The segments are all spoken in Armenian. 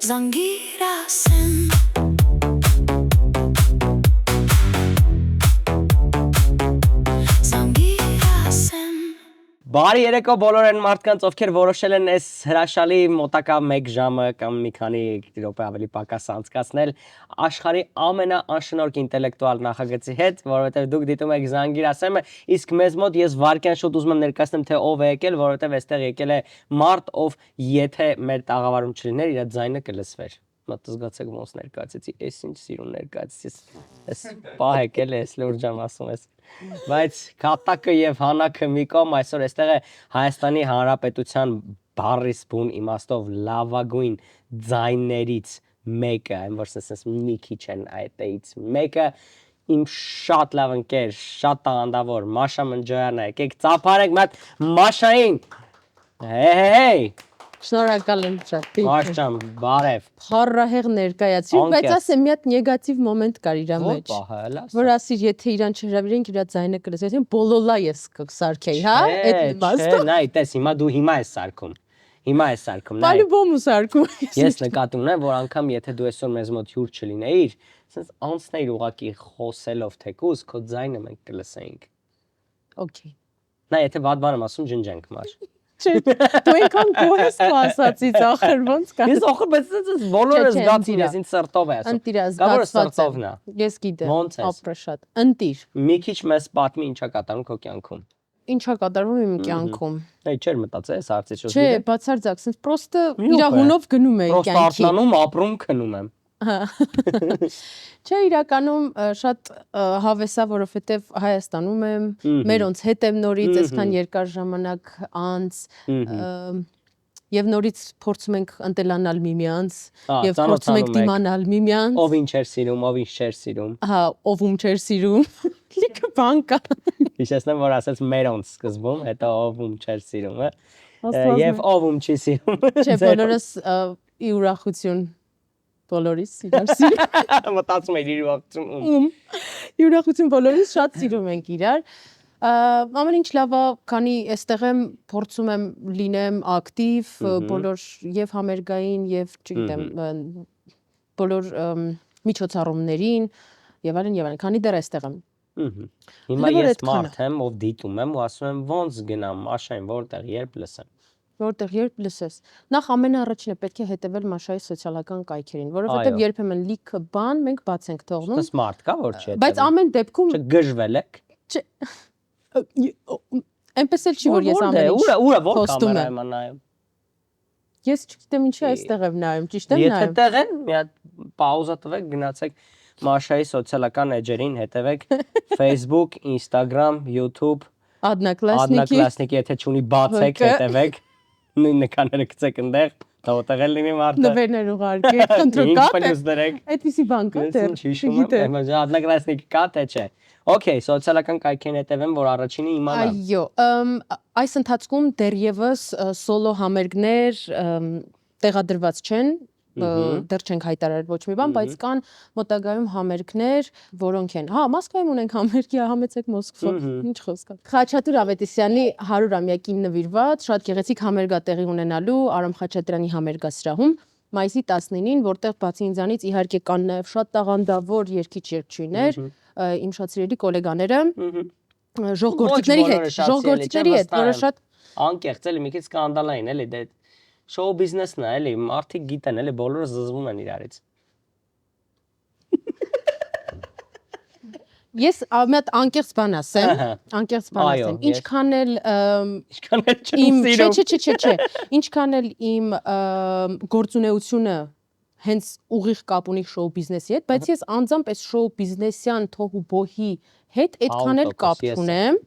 Zangirasem Բարի երեկո բոլոր այն մարդկանց, ովքեր որոշել են այս հրաշալի մոտակա 1 ժամը կամ մի քանի րոպե ավելի պակաս անցկացնել աշխարհի ամենաանշնորհք ինտելեկտուալ նախագծի հետ, որովհետև դուք դիտում եք Զանգիրասեմը, իսկ մեզ մոտ ես վարքյան շուտ ուզում եմ ներկայացնեմ թե ով է եկել, որովհետև այստեղ եկել է մարդ, ով եթե մեր տաղավարում չլիներ, իր ձայնը կլսվեր։ Մոտ զգացեք ոնց ներկայացեցի, էս ինչ սիրուն ներկայացեցի, էս պահ եկել է, էս լուրջամ ասում ես։ Բայց կատակը եւ հանակը մի կողմ այսօր այստեղ է Հայաստանի Հանրապետության բառիս բուն իմաստով լավագույն ձայներից մեկը, այն որ ասես մի քիչ են այդից մեկը իմ շատ լավ ընկեր, շատ տաղանդավոր Մաշա Մնջոյանը, եկեք ծափարենք մատ Մաշային։ Հեյ Շնորհակալ եմ շատ։ Մաշան, բարև։ Փառահեղ ներկայացրի, բայց ասեմ մի հատ նեգատիվ մոմենտ կար իր մեջ։ Որ ասիր, եթե իրան չհրավիրենք, իր ձայնը կլսես, բոլոլա ես կսարքեի, հա? Այդ իմաստով։ Չէ, նայ, տես, հիմա ես սարքում։ Հիմա ես սարքում, նայ։ Բալուբոմ ու սարքում։ Ես նկատում ունեմ, որ անգամ եթե դու այսօր մեզ մոտ հյուր չլինեիր, ասես անցնեիր ուղակի խոսելով թեկուզ, քո ձայնը մենք կլսեինք։ Okay։ Նայ, եթե վատ բան եմ ասում, ջնջենք մար։ Չէ, դու այնքան գոհ ես ասացից ախր ոնց կա։ Ես ախր բայց ես բոլորը զգացում ես ինձ սրտով է ասում։ Ընտիր զգացված եմ։ Ես գիտեմ, ապրե շատ։ Ընտիր։ Մի քիչ մեզ պատմի ինչա կատարում քո կյանքում։ Ինչա կատարվում իմ կյանքում։ Այ չէր մտածել այս հարցից շուտ։ Չէ, բացարձակ, sense պրոստը իր հունով գնում է կյանքի։ Պրոստը արթնանում, ապրում, քնում եմ։ Չէ, իրականում շատ հավես է, որովհետև Հայաստանում եմ, մերոնց հետ եմ նորից, այսքան երկար ժամանակ անց եւ նորից փորձում ենք ընտելանալ միմյանց եւ փորձում ենք դիմանալ միմյանց։ Ով ինչ էր սիրում, ով ինչ չէր սիրում։ Հա, ով ում չէր սիրում։ Լիքը բան կա։ Հիշեցնեմ, որ ասած մերոնց սկզբում, հետո ով ում չէր սիրում, եւ ով ում չի սիրում։ Չէ, բոլորս ի ուրախություն բոլորիս իրար սիրում։ Մտածում եմ իր ուրախություն։ Ի ուրախություն բոլորիս շատ սիրում ենք իրար։ Ամեն ինչ լավ է, քանի այստեղ եմ փորձում եմ լինեմ ակտիվ բոլոր եւ համերգային եւ չգիտեմ բոլոր միջոցառումներին եւ այլն, քանի դեռ այստեղ եմ։ Հիմա ես մարդ եմ, ով դիտում եմ ու ասում եմ ոնց գնամ Մաշային, որտեղ երբ լսեմ։ Որտեղ երբ լսես։ Նախ ամենաառաջինը պետք է հետևել Մաշայի սոցիալական կայքերին, որովհետև երբեմն լիքը բան մենք բաց ենք թողնում։ Դա smart կա, որ չէ։ Բայց ամեն դեպքում չգժվել եք։ Չէ։ Այնպես էլ չի, որ ես ամեն ինչ ուրա որ կամերա եմ նայում։ Ես չգիտեմ ինչի այստեղ եմ նայում, ճիշտ եմ նայում։ Եթե տեղ են, մի հատ պաուզա տվեք, գնացեք Մաշայի սոցիալական էջերին, հետևեք Facebook, Instagram, YouTube, Adnaklassniki, եթե չունի բացեք, հետևեք, նույն նկաները գցեք այնտեղ, դատեղ էլ լինի մարդը։ Նվերներ ուղարկեք, խնդրում կա թե։ Այդպիսի բան կա դեռ։ Չգիտեմ, Adnaklassniki կա թե չէ։ Okay, սոցիալական կայքին հետևեմ, որ առաջինը իմանամ։ Այո, այս ընթացքում դեռևս սոլո համերգներ տեղադրված չեն, դեռ չենք հայտարարել ոչ մի բան, բայց կան մոտակայքում համերգներ, որոնք են։ Հա, Մոսկվայում ունենք համերգի, համեցեք Մոսկվա, ինչ խոսք կա։ Խաչատուր Ավետիսյանի 100-ամյակին նվիրված շատ գեղեցիկ համերգ է տեղի ունենալու Արամ Խաչատրյանի համերգասրահում մայիսի 19-ին, որտեղ բացի ինձանից իհարկե կան նաև շատ տաղանդավոր երգիչ-երգչուհիներ, իմ շատ սիրելի գոլեգաները, ժողովրդիկների հետ, որը շատ անկեղծ էլի մի քիչ սկանդալային էլի դե շոու բիզնեսն է, էլի, մարդիկ գիտեն, էլի, բոլորը զզվում են իրարից։ Ես մի հատ անկեղծ բան ասեմ, ինչքան էլ իմ չէ, ինչքան էլ իմ գործունեությունը հենց ուղիղ կապ ունի շոու բիզնեսի հետ, բայց ես անձամբ այս շոու բիզնեսյան թող ու բոհի հետ այդքան էլ կապ չունեմ։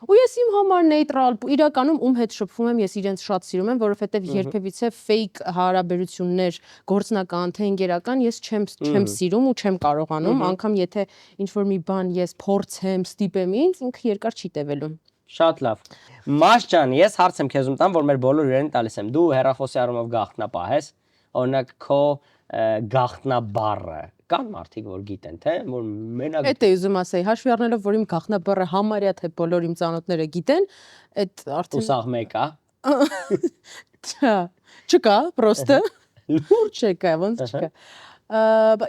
Ու ես իմ համար նեյտրալ, իրականում ում հետ շփվում եմ, ես իրենց շատ սիրում եմ, որովհետև երբևիցե fake հարաբերություններ, գործնական, թե ընկերական, ես չեմ սիրում ու չեմ կարողանում, անգամ եթե ինչ-որ մի բան ես փորձեմ, ստիպեմ ինձ, ինքը երկար չի տևելու։ Շատ լավ։ Մաշ ջան, ես հարց եմ քեզ տամ, որ մեր բոլոր իրեն տալիս եմ։ Դու հեռախոսի առումով գաղտնապահ ես, օրինակ քո գաղտնաբառը կան մարդիկ որ գիտեն թե որ մենակ Էդ է ուզում ասեի հաշվի առնելով որ իմ գաղտնաբառը համարյա թե բոլոր իմ ծանոթները գիտեն այդ արդեն Ուսաղ մեկ է Չկա պրոստը Լուրջ չկա, ոնց չկա։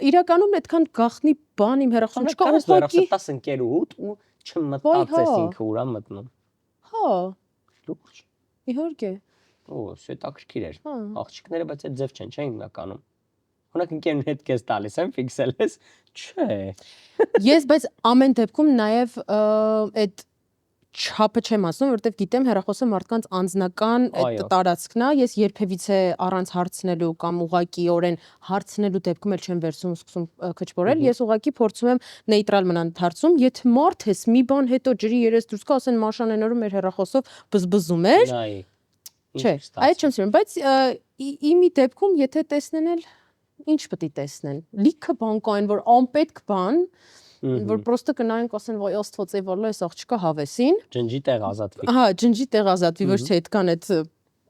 Իրականում այդքան գախնի բան իմ հեռախոսում չկա, ուղղակի 10 ընկերուհուդ ու չմտածես ինքը ուրա մտնում։ Հա։ Լուրջ։ Իհարկե։ Օ, սետակրքիր էր։ Աղջիկները բայց այդ ձև չեն, չէ՞ հիմնականում։ Օրինակ ընկերն հետ քեզ տալիս են, ֆիքսել ես։ Չէ։ Ես բայց ամեն դեպքում նաև այդ չափը չեմ ասում, որովհետև գիտեմ հեռախոսը մարդկանց անձնական այդ տարածքն է, ես երբևիցե առանց հարցնելու կամ ուղղակիորեն հարցնելու դեպքում էլ չեմ վերցում սկսում քչփորել, ես ուղղակի փորձում եմ նեյտրալ մնալ հարցում, եթե մարդ ես մի բան հետո ջրի երես դուրս գա, ասեն Մաշան այն օրը մեր հեռախոսով բզբզում էր։ Չէ, այդ չեմ սիրում, բայց իմի դեպքում եթե տեսնեն էլ ինչ պետք է տեսնեն։ Լիքը բան կային, որ անպետք բան որ պրոստը կնայենք ասեն ոյ աստված է վալա այս աղջիկա հավեսին ջնջի տեղ ազատվի ահա ջնջի տեղ ազատվի ոչ թե այդքան այդ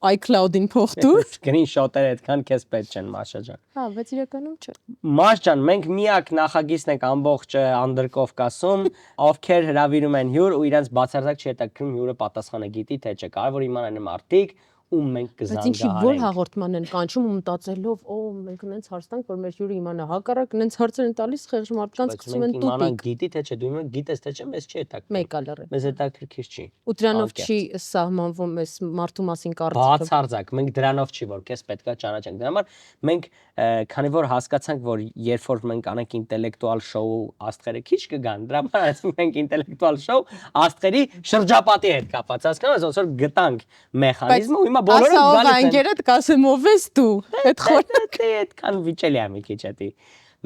iCloud-ին փոխտուր screenshot-երը այդքան քեզ պետք չեն Մաշա ջան հա բայց իրականում չէ Մաշ ջան մենք միակ նախագիծն ենք ամբողջ Անդրկովկասում ովքեր հրավիրում են հյուր ու իրենց բացարձակ չհետաքրքրում հյուրը պատասխանը գիտի թե չէ կարևոր իմանան են մարդիկ ու մենք կզանգահարենք։ Բայց ինչի որ հաղորդման են կանչում ու մտածելով, օ, մենք նենց հարց տանք, որ մեր հյուրը իմանա, հակառակ նենց հարցեր են տալիս, խեղճ մարդկանց սկսում են տուպիկ։ Իմանան գիտի թե չէ, դու իմանա գիտես թե չէ, մեզ չի հետաքրքրում։ Մեկ ալերը։ Մեզ հետաքրքիր չի։ Ու դրանով չի սահմանվում այս մարդու մասին կարծիքը։ Բացարձակ, մենք դրանով չի, որ քեզ պետքա ճանաչենք։ Դրա համար մենք քանի որ հասկացանք, որ երբ որ մենք անենք ինտելեկտուալ շոու աստղերը քիչ կգան, դրա համար ասում ենք ինտելեկտուալ շոու աստղերի շրջապատի հետ կապված, հասկանաս, ոնց որ գտանք մեխանիզմը ու հիմա բոլորը գալիս են։ Անգերդ կասեմ ով ես դու։ Այդ խորը այդքան վիճելի է մի քիչ էդի։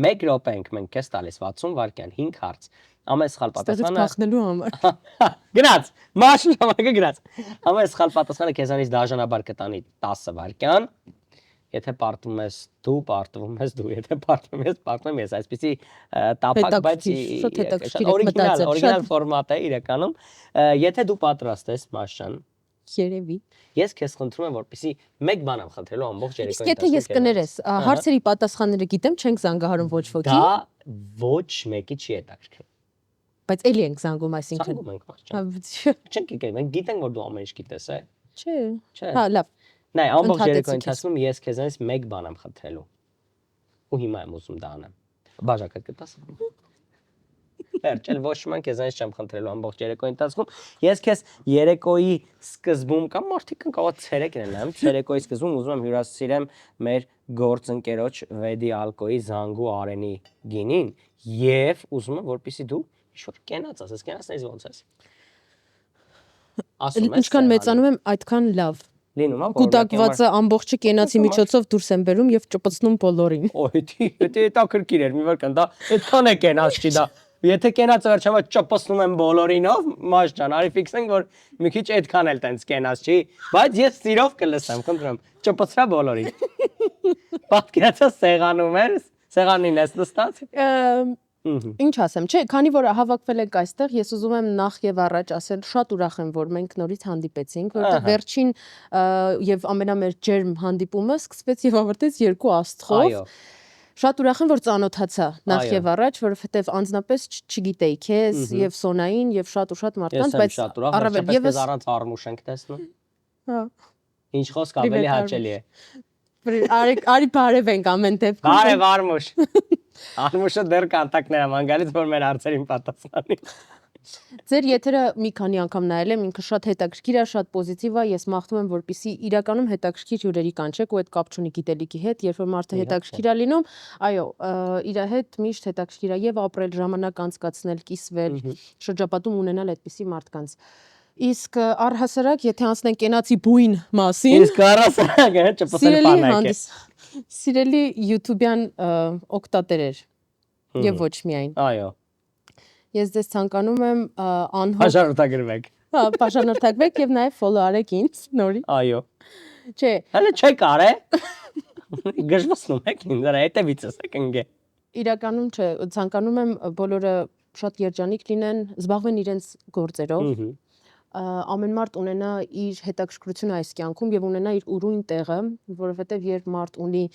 1 րոպե ենք մենք քեզ տալիս 60 վայրկյան 5 հարց։ Ամեն սխալ պատասխանը փախնելու համար։ Գնաց, մաշին ժամանակը գնաց։ Ամեն սխալ պատասխանը քեզանից դաժանաբար կտանի 10 վայրկյան։ Եթե պարտվում ես դու, պարտվում ես դու, եթե պարտվում ես, պարտվում ես, այսպեսի տափակ, բայց օրիգինալ ֆորմատ է իրականում։ Եթե դու պատրաստ ես, Մաշան, երևի։ Ես քեզ խնդրում եմ, որպեսզի մեկ բան եմ խնդրելու ամբողջ երեկոյին։ Իսկ եթե ես կներես, հարցերի պատասխանները գիտեմ, չենք զանգահարում ոչ ոքի։ Դա ոչ մեկի չի հետաքրքրում։ Բայց էլի ենք զանգում, այսինքն։ Զանգում ենք, Մաշան։ Չենք եկել, մենք գիտենք, որ դու ամեն ինչ գիտես, է։ Չէ։ Հա, լավ։ Նայ, ամբողջ երեկոյի ընթացքում ես քեզանից մեկ բան եմ խնդրելու։ Ու հիմա եմ ուզում դա անեմ։ Բաժակը կտաս։ Վերջել ոչ ման քեզանից չեմ խնդրելու ամբողջ երեկոյի ընթացքում։ Ես քեզ երեկոյի սկզբում կամ մարդիկ կարող ցերեկն են նայում, ցերեկոյի սկզբում ուզում եմ հյուրասիրեմ մեր գործընկերոջ Վեդի Ալկոյի Զանգու Արենի գինին եւ ուզում եմ որպեսզի դու ինչ-որ կենաց ասես, կենացնես ոնց ես։ Ասում ես։ Ինչքան մեծանում եմ, այդքան լավ։ Լինում է կուտակվածը ամբողջը կենացի միջոցով դուրս եմ բերում եւ ճպցնում բոլորին։ Օй, դա հետաքրքիր էր, մի վարքան, դա այդքան է կենաց չի դա։ Եթե կենացը վերջաբար ճպցնում եմ բոլորինով, Մաշ ջան, արի ֆիքսենք, որ մի քիչ այդքան էլ տենց կենաց չի, բայց ես սիրով կլսեմ, խնդրում, ճպցրա բոլորին։ Պատկերացա սեղանում էր, սեղանին ես նստած։ Ինչ ասեմ, չէ, քանի որ հավաքվել եք այստեղ, ես ուզում եմ նախ եւ առաջ ասել, շատ ուրախ եմ, որ մենք նորից հանդիպեցինք, որովհետեւ վերջին եւ ամենամեծ ջերմ հանդիպումը սկսվեց եւ ավարտեց 2 աստղով։ Այո։ Շատ ուրախ եմ, որ ծանոթացա նախ եւ առաջ, որովհետեւ անձնապես չգիտեի քեզ եւ Սոնային եւ շատ ու շատ մարդկանց, բայց առավել եւս առանց արմուշ ենք տեսնում։ Հա։ Ինչ խոսք ավելի հաճելի է։ Արի բարև ենք ամեն դեպքում։ Բարև արմուշ։ Արմուշը դեռ կոնտակտներ եմ անգալից, որ մեր հարցերին պատասխանի։ Ձեր եթերը մի քանի անգամ նայել եմ, ինքը շատ հետաքրքիր է, շատ պոզիտիվ է, ես մաղթում եմ, որպեսզի իրականում հետաքրքիր հյուրերի կանչեք ու այդ կապ չունի գիտելիքի հետ, երբ որ մարդը հետաքրքիր է լինում, այո, իր հետ միշտ հետաքրքիր է եւ ապրել, ժամանակ անցկացնել, կիսվել, շրջապատում ունենալ այդպիսի մարդկանց։ Իսկ առհասարակ, եթե անցնենք կենացի բույն մասին, իսկ առհասարակ չփոխել բանակը։ Սիրելի YouTube-յան օգտատերեր եւ ոչ միայն։ Այո։ Ես ձեզ ցանկանում եմ անհոգ Բաժանորդագրվեք։ Հա, բաժանորդագրվեք եւ նաեւ follow արեք ինձ նորի։ Այո։ Չէ։ Հələ չեք արե։ Գժվացնում եք ինձ, դրա հետևիցս եք ընկե։ Իրականում չէ, ցանկանում եմ բոլորը շատ երջանիկ լինեն, զբաղվեն իրենց գործերով։ Ամեն մարդ ունենա իր հետաքրքրությունը այս կյանքում եւ ունենա իր ուրույն տեղը, որովհետեւ երբ մարդ ունի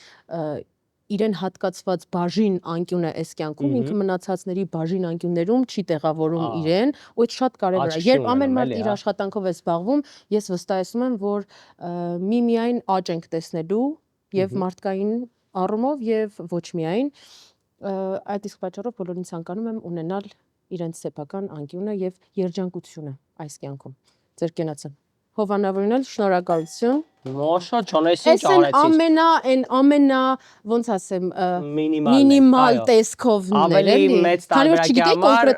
իրեն հատկացված բաժին անկյունը այս կյանքում, ինքը մնացածների բաժին անկյուններում չի տեղավորում իրեն, ու այդ շատ կարևոր է։ Երբ ամեն մարդ իր աշխատանքով է զբաղվում, ես վստահեցնում եմ, որ միմիայն աճ ենք տեսնելու եւ մարդկային առումով եւ ոչ միայն այդ իսկ պատճառով բոլորին ցանկանում եմ ունենալ իրենց սեփական անկյունը եւ երջանկությունը այս կյանքում ձեր կենացը հովանավորնել շնորհակալություն Մոշա ջան, այս ինչ արեցի։ ամենա ոնց ասեմ Մինիմալ մինիմալ տեսքովներ ավելի մեծ տարբերակի համար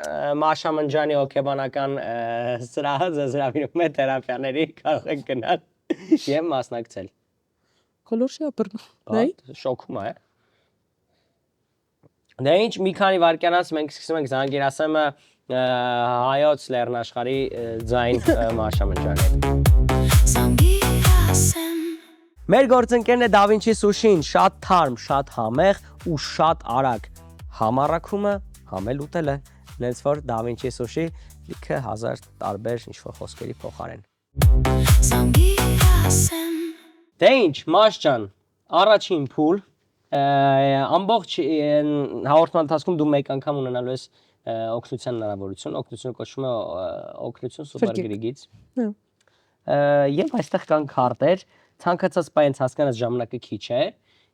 Մաշա Մնջանի հոգեբանական սրահը զրավիրում է թերապիաների կարող եք գնալ եւ մասնակցել։ Կոլորշիա բռնի։ Շոկում է։ Դե ինչ մի քանի վայրկյանից մենք սկսում ենք զանգերասեմը հայոց լեռնաշխարհի ձայն Մաշա Մնջանի Մեր գործընկերն է Da Vinci Sushi-ն, շատ թարմ, շատ համեղ ու շատ արագ։ Համառակումը համել ուտել է, նենց որ Da Vinci Sushi լիքը 1000 տարբեր ինչ-որ խոսքերի փոխարեն։ Դե ինչ, Մաշ ջան, առաջին փուլ, ամբողջ հաղորդման ընթացքում դու մեկ անգամ ունենալու ես օգնության հնարավորություն, օգնությունը կոչվում է օգնություն սուպերգրիգից։ Եվ այստեղ կան քարտեր, ցանկացած բան հասկանաս ժամանակը քիչ է։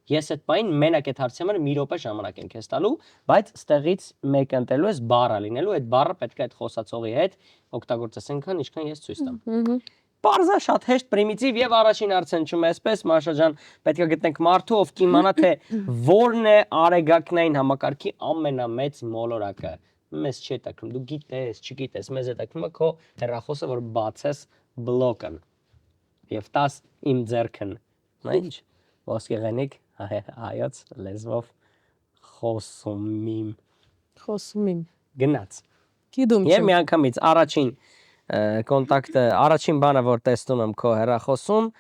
Ես այդ բանին մենակ այդ հարցի համար մի րոպե ժամանակ եմ քեզ տալու, բայց ստեղից մեկ ընտրելու ես բառը լինելու, այդ բառը պետք է այդ խոսացողի հետ օգտագործես այնքան, ինչքան ես ցույց տամ։ Պարզա շատ հեշտ պրիմիտիվ եւ առաջին հարցնչում է այսպես Մաշա ջան, պետք է գտնենք մարդու, ով կիմանա թե որն է արեգակնային համակարգի ամենամեծ մոլորակը։ Մեզ չի տակում, դու գիտես, չգիտես, մեզ է տակում քո հեռախոսը, որ բացես բլոկն։ Եվ 10 իմ ձեռքն, ինչ ոսկեղենիկ հայոց լեզվով խոսում իմ գնաց գիտում եւ միանգամից առաջին կոնտակտը առաջին բանը որ տեսնում եմ քո հեռախոսում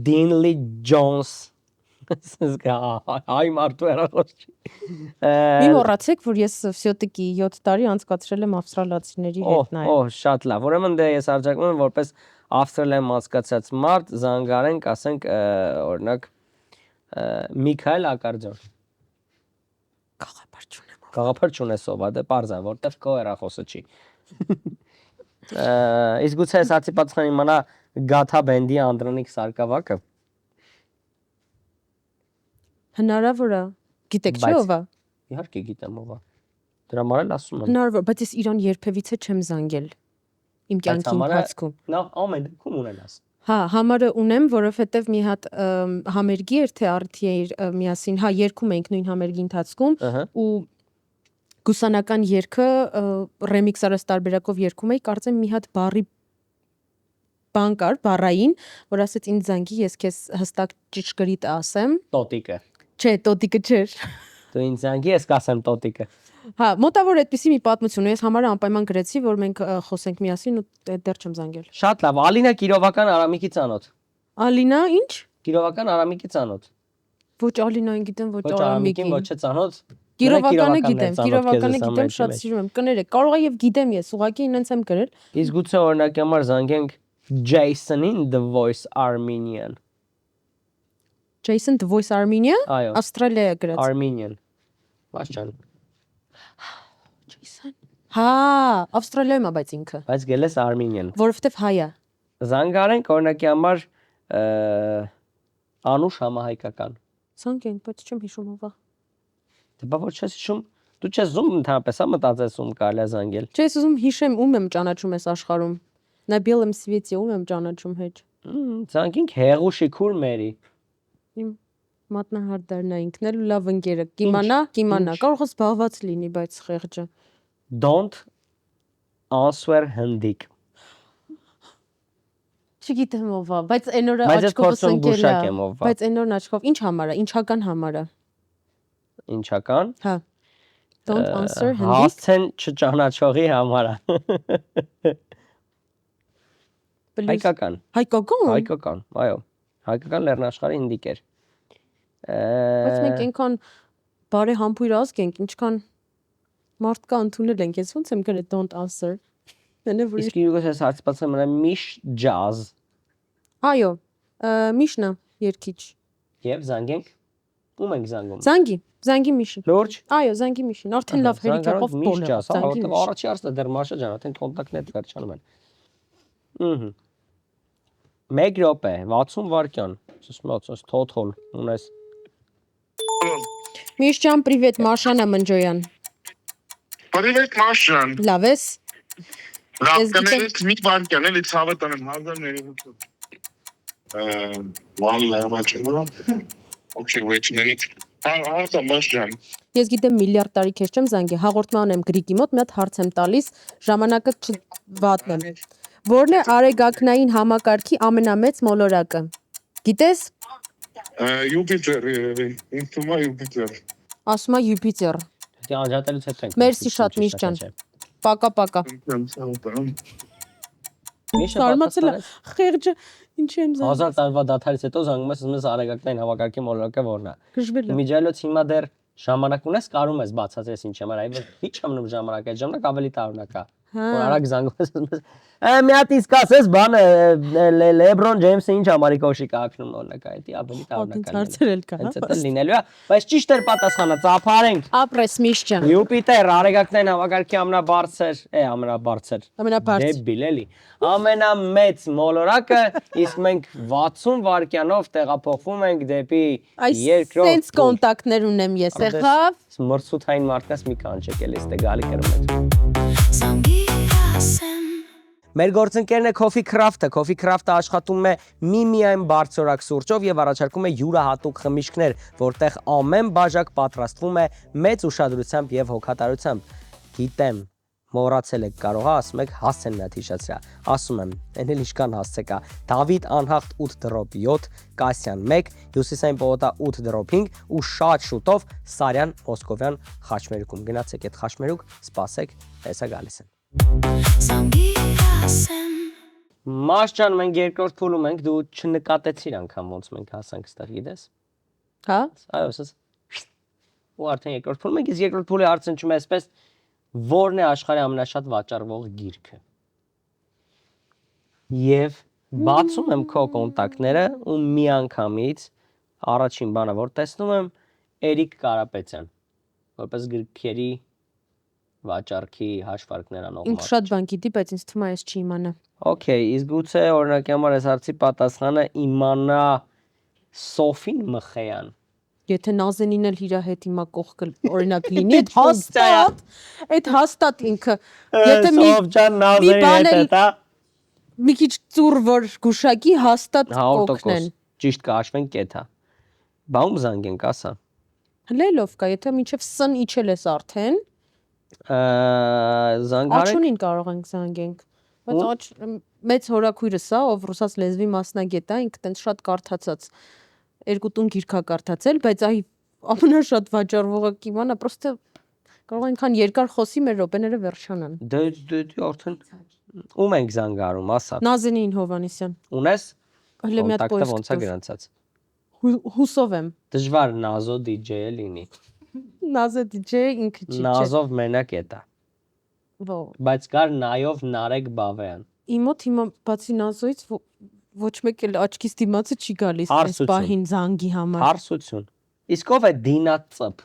Դինլի Ջոնս այ մարդու հեռախոս մի մոռացեք որ ես վсё-таки 7 տարի անցկացրել եմ ավստրալիացիների հետ նայել շատ լավ ուրեմն դե ես արձակում եմ որպես Ավստրալիայում անցկացած մարդ զանգարենք, ասենք, օրինակ Միքայել Ակարձյան։ Գաղափար չունես ով, դե պարզ է, որտեվ քո հեռախոսը չի։ Իսկ գուցե ես հարցի պատասխան իմանա Գաթա բենդի Անդրանիկ Սարգսակը։ Հնարավոր է։ Գիտեք չէ ով է։ Իհարկե գիտեմ ով է։ Դրա համար էլ ասում եմ։ Հնարավոր, բայց ես իրան երբևիցե չեմ զանգել։ Իմ կյանքի ընթացքում։ Նա ամեն դեպքում ունենաս։ Հա, համարը ունեմ, որովհետև մի հատ համերգի էր թե արդի էր միասին, հա, երգում էինք նույն համերգի ընթացքում ու գուսանական երգը ռեմիքս արած տարբերակով երգում էի, կարծեմ մի հատ բառի բան կար, բառային, որ ասեց ինձ զանգի, ես քեզ հստակ ճշգրիտ ասեմ։ Տոտիկը։ Չէ, տոտիկը չէր։ Դու ինձ զանգի, ես կասեմ տոտիկը։ Հա, մոտավոր այդպեսի մի պատմություն ու ես համարը անպայման գրեցի, որ մենք խոսենք միասին ու դեռ չեմ զանգել։ Շատ լավ, Ալինա Կիրովական Արամիկի ծանոթ։ Ալինա, ինչ։ Կիրովական Արամիկի ծանոթ։ Ոչ Ալինային գիտեմ, ոչ Արամիկին։ Ոչ ծանոթ։ Կիրովականը գիտեմ, շատ սիրում եմ։ Կներեք, կարող է եւ գիտեմ ես, ուղղակի ինձ եմ գրել։ Իսկ գուցե օրինակի համար զանգենք Jason-ին The Voice Armenian։ Jason The Voice Armenia։ Այո։ Ավստրալիա գրած։ Armenian։ Բաշճան։ Jason։ Հա, Ավստրալիայում է բայց ինքը։ Բայց գելես Armenian։ Որովհետեւ հայ է։ Զանգարենք օրինակի համար Անուշ համահայկական։ Զանգենք, բայց չեմ հիշում ով է։ Դե բա ոչ ես հիշում, դու չես զում ընդհանրապես հա մտածես ում կարելի է զանգել։ Չէ, ես ուզում հիշեմ ում եմ ճանաչում ես աշխարհում։ На белом свете ում եմ ճանաչում հետ։ Զանգենք Հեղուշի քուր մերի։ Իմ մատնահարդարն է ինքն էլ լավ ընկերը։ Կիմանա, կարող է զբաղված լինի, բայց խեղճը։ Don't answer հնդիկ։ Չգիտեմ ով է, բայց այն օրը աչքովս ընկել է։ Բայց այն օրն աչքով ինչ համար է, ինչական համար է։ Ինչական։ Հա։ Don't answer հնդիկ։ Հասցեն չճանաչողի համար է։ Հայկական։ Հայկական, այո։ Հայկական լեռնաշխարհի հնդիկ էր։ Բայց մենք այնքան բարեհամբույր ազգ ենք, ինչքան մարդկա ընդունել ենք, ես ոնց եմ գրել don't answer։ Իսկ ես ես հարցվածում եմ Միշ ջազ։ Այո, Միշնա երգիչ։ Եվ զանգենք։ Ում ենք զանգում։ Զանգի Միշին։ Լուրջ։ Այո, զանգի Միշին։ Արդեն լավ հերիքով տոն է։ Որտեղ առաջի հարցը դեռ Մաշա ջան, արդեն կոնտակտն է վերջանում են։ 1 րոպե, 60 վայրկյան։ Ճիշտ մոտ, թոթոլ ունես։ Միշջան, պրիվետ, Մաշանա Մնջոյան։ Привет, Машан. Լավ ես։ Լավ, մի վարքան էլի ցավը տանեմ 1000 Վալլա, մաչնա։ Okay, wait a minute. Հա, Машան։ Ես գիտեմ միլիարդ տարի քեզ չեմ զանգի, հաղորդման եմ Գրիգի մոտ, մի հատ հարց եմ տալիս, ժամանակը չվատնեմ։ Որն է արեգակնային համակարգի ամենամեծ մոլորակը։ Գիտես։ Յուպիտեր, ինքնումա Յուպիտեր։ Ասում է Յուպիտեր։ Դե անջատելուց հետո ենք։ Մերսի շատ Միշջան։ Պակա։ Միշը Սարմացել է, խեղճը, ինչ եմ զանգում։ 1000 տարվա դադարից հետո զանգում ես, ասում ես արեգակնային հավաքակի մոլորակը որն է։ Գժվել է։ Միջայլոց հիմա դեռ ժամանակ ունես, կարում ես բացատրես ինչ եմ արել, այլ ի՞նչ է մնում ժամանակ, այդ ժամանակ ավելի տարօրինակ է։ Որ արագ զանգում ես, ասում ես, մի հատ իսկ ասես բան Լեբրոն Ջեյմսը ինչ համարի կոշիկ ակնում օրինակ, այդ ավելի տարօրինակ է։ Հարցերել կա, Հենց դա լինելու է, բայց ճիշտ էր պատասխանը, ծափարենք։ Ապրես Միշջան։ Յուպիտեր արեգակնային հավաքակի ամենաբարձր։ Ամենաբարձր։ Դեբիլ էլի։ Ամենամեծ մոլորակը, իսկ մենք 60 վայրկյանով տեղափոխվում ենք դեպի երկրորդ։ Սենց կոնտակտներ ունեմ ես, եղավ։ Մրցութային մարդկանց մի կանչեք էլի, ստե գալի կրում Մեր գործընկերն է Coffee Craft-ը։ Coffee Craft-ը աշխատում է միմիայն բարձրորակ սուրճով եւ առաջարկում է յուրահատուկ խմիչքներ, որտեղ ամեն բաժակ պատրաստվում է մեծ ուշադրությամբ եւ հոգատարությամբ։ Գիտեմ, մոռացել եք, կարող է ասում եք հասցեն մի հատ հիշեցրա։ Ասում եմ, այն էլ ինչքան հասցեք է։ Դավիթ Անհախտ 8-7, Կասյան 1, Հյուսիսային պողոտա 8-5 ու շատ շուտով Սարյան Մոսկովյան խաչմերուկում։ Գնացեք այդ խաչմերուկ, սպասեք, տեսա գալիս են։ Մաշջան, մենք երկրորդ փուլում ենք, դու չնկատեցիր անգամ ոնց մենք հասանք ստեղ, գիտես։ Հա։ Այո, ասես։ Ու արդեն երկրորդ փուլում ենք, իսկ երկրորդ փուլի հարցն չում է այսպես, որն է աշխարհի ամենաշատ վաճառվող գիրքը։ Եվ բացում եմ քո կոնտակտները ու միանգամից առաջին բանը, որ տեսնում եմ, Էրիկ Կարապետյան, որպես գրքերի վաճառքի հաշվարկներ անող Ինձ շատ բան գիտի, բայց ինձ թվում է ես չի իմանա։ Okay, իսկ գուցե օրինակի համար այս հարցի պատասխանը իմանա Սոֆին Մխեյան։ Եթե Նազենին էլ իր հետ հիմա կողքը օրինակ լինի, այդ հաստատ ինքը, եթե Սոֆջան Նազենի հետ է, մի քիչ ծուր որ գուշակի հաստատ կողքնեն։ 100% ճիշտ կհաշվենք կեթա։ Բաում զանգենք, ասա։ Հլելով կա, եթե մինչև սն իջել ես արդեն, զանգարեք։ Աչունին կարող ենք զանգենք։ Բայց մեծ հորաքույրս է, ով ռուսաց լեզվի մասնագետ է, ինքը տենց շատ կարդացած, 2 տուն գիրք է կարդացել, բայց այ ամենաշատ վաճառվողը կիմանա, պրոստը կարող այնքան երկար խոսի մեր րոպեները վերջանան։ Դե արդեն ում ենք զանգարում, ասա։ Նազենին Հովանեսյան։ Ունես։ Հələ մի հատ Կոնտակտը ոնց է գրանցած։ Հուսով եմ։ Դժվար Նազո DJ-ը լինի։ Նազո DJ ինքը չի։ Նազով մենակ է դա։ Ո։ Բայց կար նայով Նարեկ Բավեյան։ Իմ մոտ հիմա բացի Նազոից ոչ մեկ էլ աչքից դիմացը չի գալիս այս պահին զանգի համար։ Հարսություն։ Իսկ ով է Դինա Ծփ։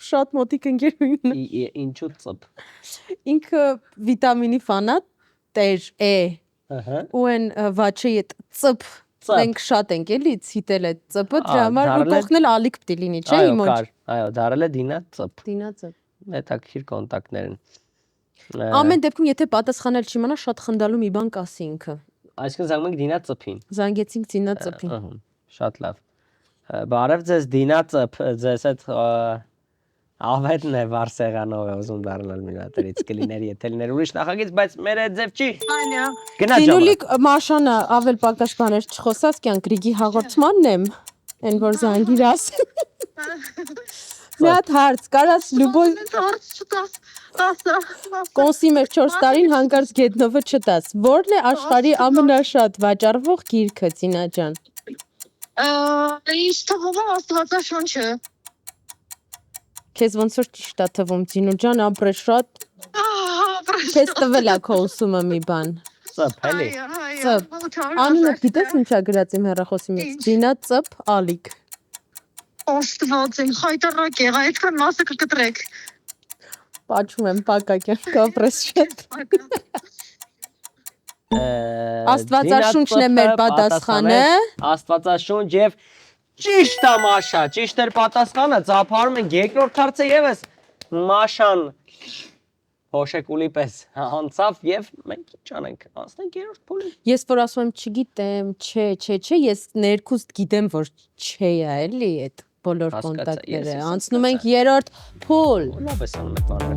Շատ մոտիկ ընկերուհին։ Ինչու Ծփ։ Ինքը վիտամինի ֆանատ տեր է։ Ահա։ Ու են վաչի այդ Ծփ մենք շատ ենք էլի ցիտել այդ Ծփը դրա համար ու կողքնել ալիք պիտի լինի, չէ՞ իմ ոչ։ Այո, դարել է Դինա Ծփ։ Դինա Ծփ։ Հետաքրքիր կոնտակտներ են։ Ամեն դեպքում եթե պատասխանել չիմանա շատ խնդալու մի բան կասի ինքը։ Այսինքն զանգում ենք Դինա Ծփին։ Զանգեցինք Դինա Ծփին։ Ահա, շատ լավ։ Բարև ձեզ Դինա Ծփ, ձեզ այդ Ավետն է վարսեղանով է ուզում դառնալ մինատերից կլիներ եթե լիներ ուրիշ նախագիծ, բայց մեր այդ ձև չի։ Անյա։ Գնա ջան։ Դինուլիկ Մաշանը ավել պակաս բաներ չխոսած կյանք Գրիգի հաղորդմանն եմ, այն որ զանգիր աս։ Մի հատ հարց, կարաս Լյուբոյ Կոնսի մեր 4 տարին հանկարծ գետնովը չտաս։ Որն է աշխարհի ամենաշատ վաճառվող գիրքը, Ծինա ջան։ Ինչ թվում է Աստվածաշունչը։ Քեզ ոնց որ ճիշտ է թվում, Ծինու ջան, ապրես շատ։ Քեզ տվել է քո ուսումը մի բան։ Ծփ էլի։ Ծփ։ Անունը գիտես ինչա գրած իմ հեռախոսի մեջ։ Դինա Ծփ Ալիկ։ Աստված իմ խայտարակ եղա, այդքան մասը կկտրեք։ Պատճում եմ, պակակյան, կապրես շատ։ Աստվածաշունչն է մեր պատասխանը։ Աստվածաշունչ եւ ճիշտ է Մաշա, ճիշտ էր պատասխանը, ծափարում ենք երկրորդ հարցը եւս Մաշան Հոշեկուլի պես անցավ եւ մենք ինչ անենք, անցնենք երրորդ փուլին։ Ես որ ասում եմ չգիտեմ, չէ, ես ներքուստ գիտեմ, որ չէ է, էլի այդ բոլոր կոնտակտները։ Անցնում ենք երրորդ փուլ։ Լավ ես անում այդ բանը։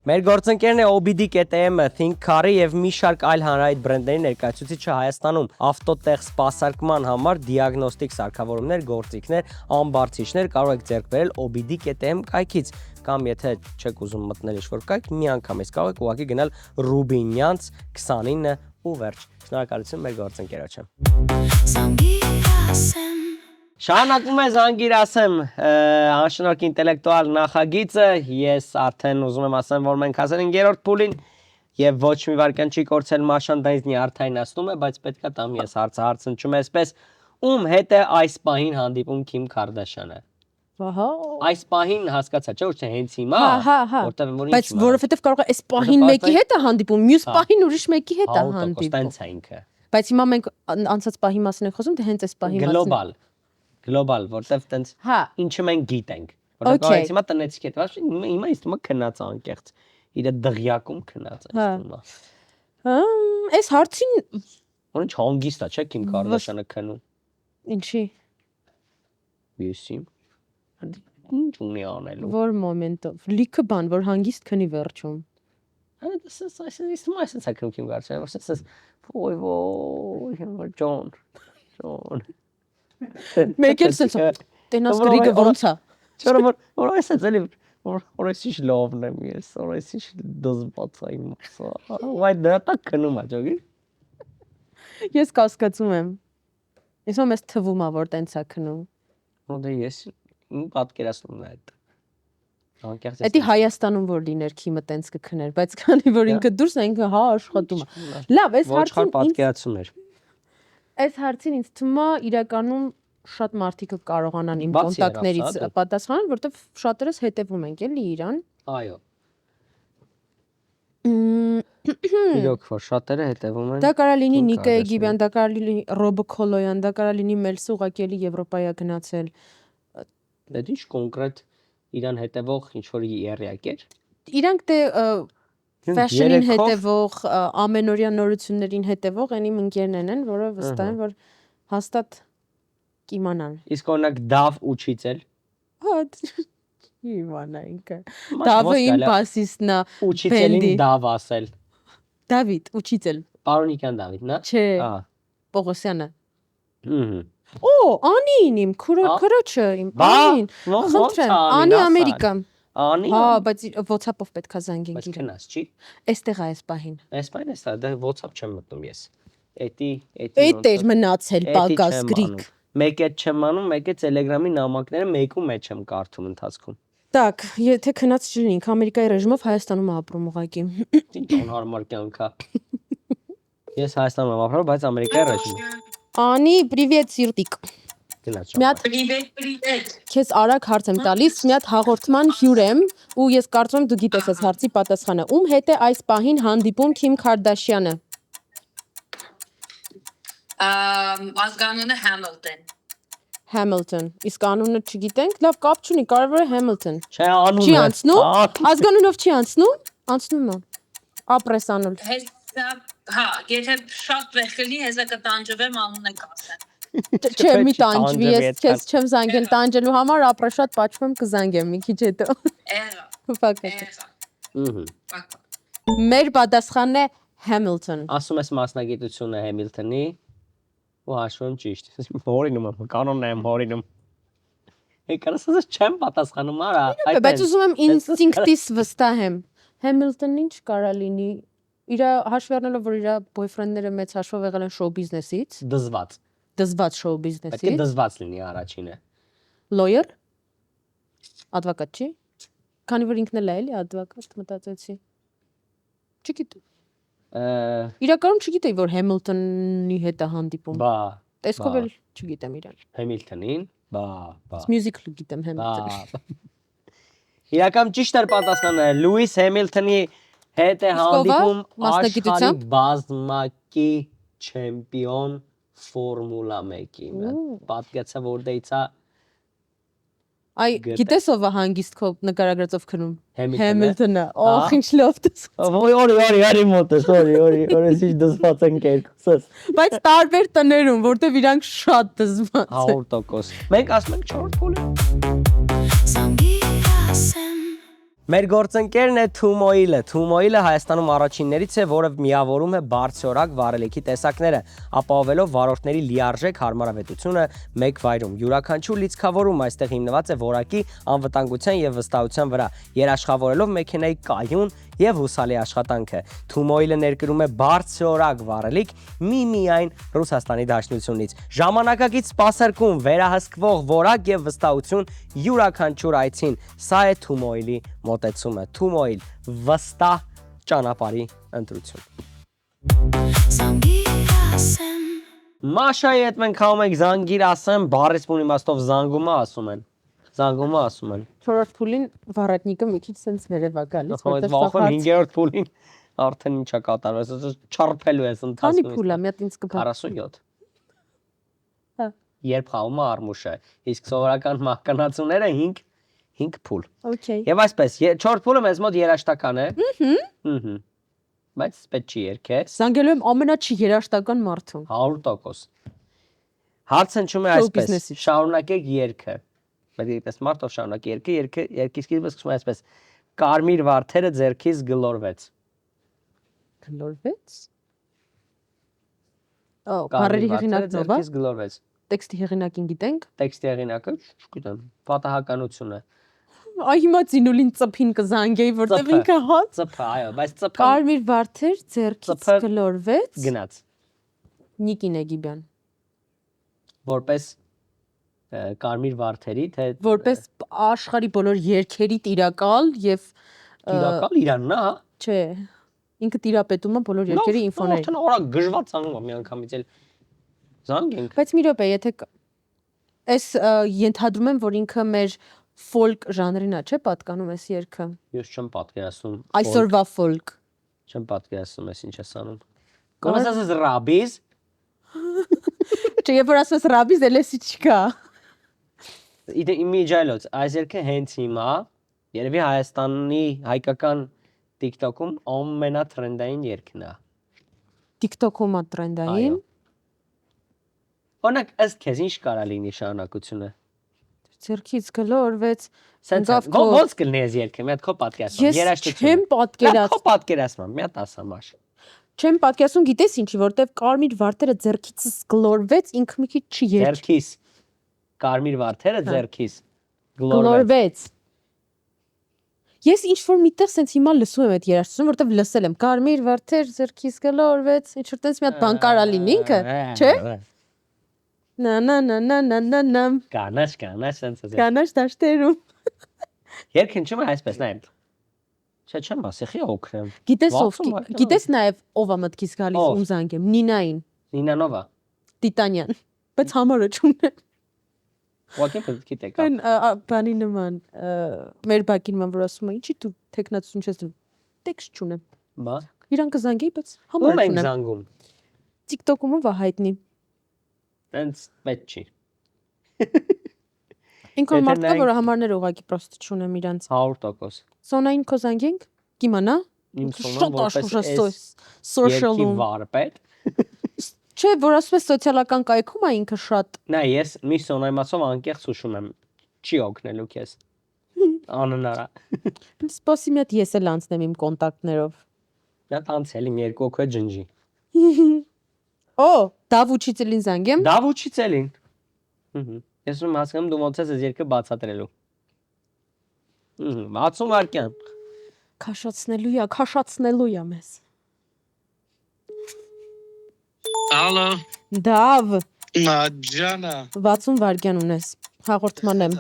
Մեր գործընկերն է OBD.am-ը, Think Car-ը եւ մի շարք այլ հանրահայտ բրենդերի ներկայացուցիչը Հայաստանում ավտոտեղ սպասարկման համար դիագնոստիկ սարքավորումներ, գործիքներ, ամբարձիչներ կարող եք ձեռք բերել OBD.am կայքից կամ եթե չեք ուզում մտնել ինչ-որ կայք, մի անգամ ես կարող եք ուղղակի գնալ Ռուբինյանց 29 ու վերջ։ Շնորհակալություն մեր գործընկերոջը։ Շարունակում է Զանգիրասեմ անշնորհք ինտելեկտուալ նախագիծը, ես արդեն ուզում եմ ասեմ, որ մենք հասել ենք երրորդ փուլին եւ ոչ մի վարքան չի կորցել Մաշան, դա ինձ նյարդայնացնում է, բայց պետքա տամ ես հարցը հնչում է այսպես, ում հետ է այս պահին հանդիպում Քիմ Քարդաշյանը։ Ահա։ Այս պահին հասկացա, չէ՞ որ հենց հիմա, որտեղ որ ինչ։ Բայց որովհետեւ կարող է այս պահին մեկի հետ է հանդիպում, մյուս պահին ուրիշ մեկի հետ է հանդիպում։ Բայց հիմա մենք անցած պահի մասին ենք խոսում, թե հենց այս պահի մասին։ Գլոբալ, որտեվ տենց ինչը մենք գիտենք։ Որտեղ այս հիմա տնեցիք հետ, հիմա ինձ թվում է քնած անկեղծ։ Իր դղյակում քնած է հիմա։ Այս հարցին ոնց հանգիստ է, չէ՞ Քիմ Քարդաշյանը քնում։ Ինչի։ Եսիմ։ Ինչ ունի անելու։ Որ մոմենտով։ Լիքը բան, որ հանգիստ քնի վերջում։ Այս քնում Քիմ Քարդաշյանը, ասես ոյ, Ջոն։ Մեկ էլ սենց տենաս գրիգը ոնց է։ Չորը որ այս է ձելի որ այս ինչ լավն եմ ես, որ այս ինչ դզված է իմ սա։ Վայ դա տակ քնում է ջոգի։ Ես կասկածում եմ։ Ես ո՞մ ես թվում է որ տենց է քնում։ Դե ես իմ պատկերացումն է այդ։ Էդի Հայաստանում որ լիներ Քիմը տենց կքներ, բայց քանի որ ինքը դուրս է ինքը հա աշխատում է։ Լավ, այս հարցին պատկերացում էր։ Այս հարցին ինձ թվում է իրականում շատ մարդիկ կարողանան իմ կոնտակտներից պատասխանել, որտեվ շատերս հետևում ենք էլի իրան։ Այո։ Իրոք որ շատերը հետևում են։ Դա կարա լինի Նիկա Եգիբյան, դա կարա լինի Ռոբո Քոլոյան, դա կարա լինի Մելսը ուղղակի էլի Եվրոպայա գնացել։ Դա ինչ կոնկրետ իրան հետևող ինչ որ երրյակ էր։ Իրանք դե ֆեշնին հետևող, ամենօրյա նորություններին հետևող այն իմ ընկերներն են, որը վստահ են, որ հաստատ կիմանան։ Իսկ օրինակ Դավ Ուչիցել։ Հա, իմանա ինքը։ Դավը իմ բասիստն է։ Ուչիցելին Դավ ասել։ Դավիթ, Ուչիցել։ Պարոնիկյան Դավիթ, նա։ Չէ։ Պողոսյանը։ Օ, Անին իմ քրոջը իմ Անին։ Խնդրեմ, Անի Ամերիկա։ Անի։ Հա, բայց WhatsApp-ով պետքա զանգենք իրեն։ Բայց քնած չի։ Այստեղ է այս պահին։ Այս պահին էստա, դա WhatsApp չեմ մտնում ես։ Էդի Էդ էր մնացել պակաս գրիկ։ Մեկ է չեմ անում, մեկ է Telegram-ի նամակները մեկու մեջ եմ կարդում ընթացքում։ Так, եթե քնած չլինենք, Ամերիկայի ռեժիմով Հայաստանում ապրում ուղակի։ Ինչ անհարմար կյանք է։ Ես Հայաստանում եմ ապրում, բայց Ամերիկայի ռեժիմով։ Անի, привет, Սիրտիկ։ Привет։ Քեզ արագ հարց եմ տալիս, մի հատ հաղորդման հյուր եմ ու ես կարծում եմ դու գիտես այս հարցի պատասխանը։ Ում հետ է այս պահին հանդիպում Քիմ Քարդաշյանը։ Ազգանունը Hamilton։ Hamilton։ Իսկ անունը չգիտենք, լավ կապ չունի, կարևորը Hamilton։ Չէ, անունը։ Չի անցնում։ Ազգանունով չի անցնում։ Անցնում է։ Ապրես անուլ։ Հա, եթե շատ վեհ կլինի, հեսա կտանջվեմ անունը կասեմ։ Չէ, մի տանջվի, ես քեզ չեմ զանգել տանջելու համար, ապրա շատ պատճվում կզանգեմ մի քիչ հետո։ Եղա։ Ֆակտ։ Մեր պատասխանն է Hamilton։ Ասում ես մասնագիտությունը Hamilton-ի ու հաշվում ճիշտ։ Հորինում եմ, կանոնն եմ հորինում։ Եկարս ասես չեմ պատասխանում, արա։ Բայց ուզում եմ ինստինկտիս վստահ եմ։ Hamilton-ն ինչ կարա լինի։ Իր հաշվի առնելով, որ իր boyfriend-ները մեծ հաշվով եղել են շոու բիզնեսից։ Դզված շոու բիզնեսից։ Պետք է դզված լինի առաջինը։ Lawyer։ Advocate չի։ Քանի որ ինքն էլ է էլի advocate մտածեցի։ Չգիտեմ։ Իրականում չգիտեի, որ Hamilton-ի հետ է հանդիպում։ Բա։ Տեսքով էլ չգիտեմ իրան։ Hamilton-ին։ Բա։ Musical գիտեմ Hamilton-ին։ Իրական ճիշտ էր պատասխանը Լուիս Համիլթոնի Հետ է Իսկ ով է հանդիպում աշխարհի մասնագիտությամբ? բազմակի չեմպիոն Ֆորմուլա 1-ի։ Պատկացա որտեղից է Այ Գտե։ գիտես ով է հանգիստ քո նկարագրածով քնում։ Hamilton-ը։ Hamilton-ը։ Հա։ Օխ, ինչ լավ դες։ Օրի մոտ է, օրի ինչ դզված են կերկուսս։ Բայց տարբեր տներում, որտեվ իրանք շատ դզված են։ 100%։ Մենք ասում ենք 4 փուլը։ Մեր գործընկերն է Թումոիլը։ Թումոիլը Հայաստանում առաջիններից է, որը միավորում է բարձրորակ վառելիքի տեսակները, ապահովելով վարորդների լիարժեք հարմարավետությունը մեկ վայրում։ Յուրաքանչյուր լիցքավորում այստեղ հիմնված է որակի, անվտանգության եւ վստահության վրա, երաշխավորելով մեքենայի կայուն եւ հուսալի աշխատանքը։ Թումոիլը ներկրում է բարձրորակ վառելիք միայն Ռուսաստանի Դաշնությունից։ Ժամանակակից սպասարկում, վերահսկվող որակ եւ վստահություն յուրաքանչյուր այցին։ Սա է Թումոիլի մոտեցումը։ Թումոիլ վստահ ճանապարհի ընտրություն։ Մաշայի հետ մենք հանում ենք զանգիր ասեմ, բառից բուն իմաստով զանգումը ասում են։ Զանգումը ասում են։ 4-րդ փուլին վառատնիկը մի քիչ sense վերև է գալիս, Որտեղ վախում 5-րդ փուլին արդեն ինչա կատարվում, այսպես չարփելու ես Քանի ընթացքում։ փուլ է, մի հատ ինձ կփա։ 47։ Հա։ Երբ խաղում է Արմուշը, իսկ սովորական մահկանացուները 5 փուլ։ Okay։ Եվ այսպես 4 փուլը մեզ մոտ երաշտական է։ Ահա։ Բայց պետք չի երկես։ Զանգելու եմ ամենաչի երաշտական մարդուն։ 100%։ Հարցը հնչում է Show այսպես. business-ից։ շարունակեք երգը։ Բայց այդպես մարդով շարունակ երկի սկիզբը սկսում է այսպես. կարմիր վարդերը ձեռքից գլորվեց։ Գլորվեց։ Օ, բարերի հեղինակն ով է։ Ձեռքից գլորվեց։ Տեքստի հեղինակին գիտենք։ Տեքստի հեղինակը, չգիտեմ, պատահականությունը։ Այ հիմա ցինուլին ծփին կզանգեի, որտեվ Ծփը։ ինքը հաց։ ՑՓ, այո, բայց ՑՓ Կարմիր վարդեր ձեռքից Ծփը գլորվեց։ գնաց, Նիկին Էգիբյան։ որպես կարմիր վարդերի, թե Որպես աշխարհի բոլոր երկերի տիրակալ եւ տիրակալ Իրանն է, հա։ չէ, ինքը տիրապետում է բոլոր երկերի ինֆոների։ Արդեն օրակ գժված անում է միանգամից էլ զանգենք։ Բայց մի րոպե, եթե այս ենթադրում եմ, որ ինքը մեր ֆոլկ ժանրին է, չէ, պատկանում էս երգը։ Ես չեմ պատկերացնում։ Այսօրվա ֆոլկ։ Չեմ պատկերացնում ես ինչ ես անում։ Կոնես ասես ռաբիս, Չէ, երբ որ ասես ռաբիս, էլեսի չկա։ իմիջայլոց, այս երգը հենց հիմա երևի Հայաստանի հայկական TikTok-ում ամենաթրենդային երգն է։ TikTok-ում է տրենդային։ Օրինակ ըստ քեզ ինչ կարա լինի շարունակությունը։ Ձերքից գլորվեց։ Սենց ո՞նց կլինի այս երգը, մի հատ քո պատկերացում, Ես չեմ պատկերացնում։ Քո պատկերացում, մի հատ ասա մաշ։ Չեմ պատկերացնում, գիտես ինչի, որտեվ կարմիր վարդերը ձերքից գլորվեց, ինքը մի քիչ չի երգ։ Ձերքից։ Կարմիր վարդերը ձերքից գլորվեց։ Գլորվեց։ Ես ինչ որ միտեղ սենց հիմա լսում եմ այդ երաժշտությունը, որտեվ լսել եմ կարմիր վարդեր ձերքից գլորվեց, ինչ որ տենց մի հատ բան կարա լինի ինքը, չէ՞։ Նա Կանաչ, սենց է։ Կանաչ դաշտերում։ Երգը ինչու՞ է այսպես նայեմ։ Չէ, չեմ ասի, խի օգնեմ։ Գիտես նաև ով է մտքից գալիս ում զանգեմ, Նինային, Նինանովա։ Տիտանյան, բայց համարը չունեմ։ Ուղղակի պետք է կա։ Այն բանի նման, մեր բակին ման որ ասում է, ինչի դու տեխնացություն չես դու։ Տեքստ չունեմ։ Բա։ Իրան կզանգեի, բայց Ում համարը ենք չունեմ։ զանգում։ TikTok-ում ով է հայտնի։ Տենց պետք չի։ Ինքն մարդ կա, որ համարները ուղղակի պրոստը չունեմ իրանց։ 100%։ Սոնային քո զանգենք։ Կիմանա։ Իմ սոնան որպես social-ում վարպետ։ Չէ, որ ասում է սոցիալական կայքում է ինքը շատ։ Նա ես մի սոնայմացով անկեղծ հուշում եմ։ Չի օգնելու քեզ։ Անհնար է։ Սպասի մի հատ ես էլ անցնեմ իմ կոնտակտներով։ Դա տանցել իմ երկու օքու ջնջի։ Օ, Դավուչիցելին զանգեմ։ Դավուչիցելին։ Ես ում հասկանում դու ոնց ես այս երկը բացատրելու։ 60 վայրկյան։ Քաշացնելու է մեզ։ Ալո։ Դավ, Մաջանա։ 60 վայրկյան ունես։ Հաղորդման եմ։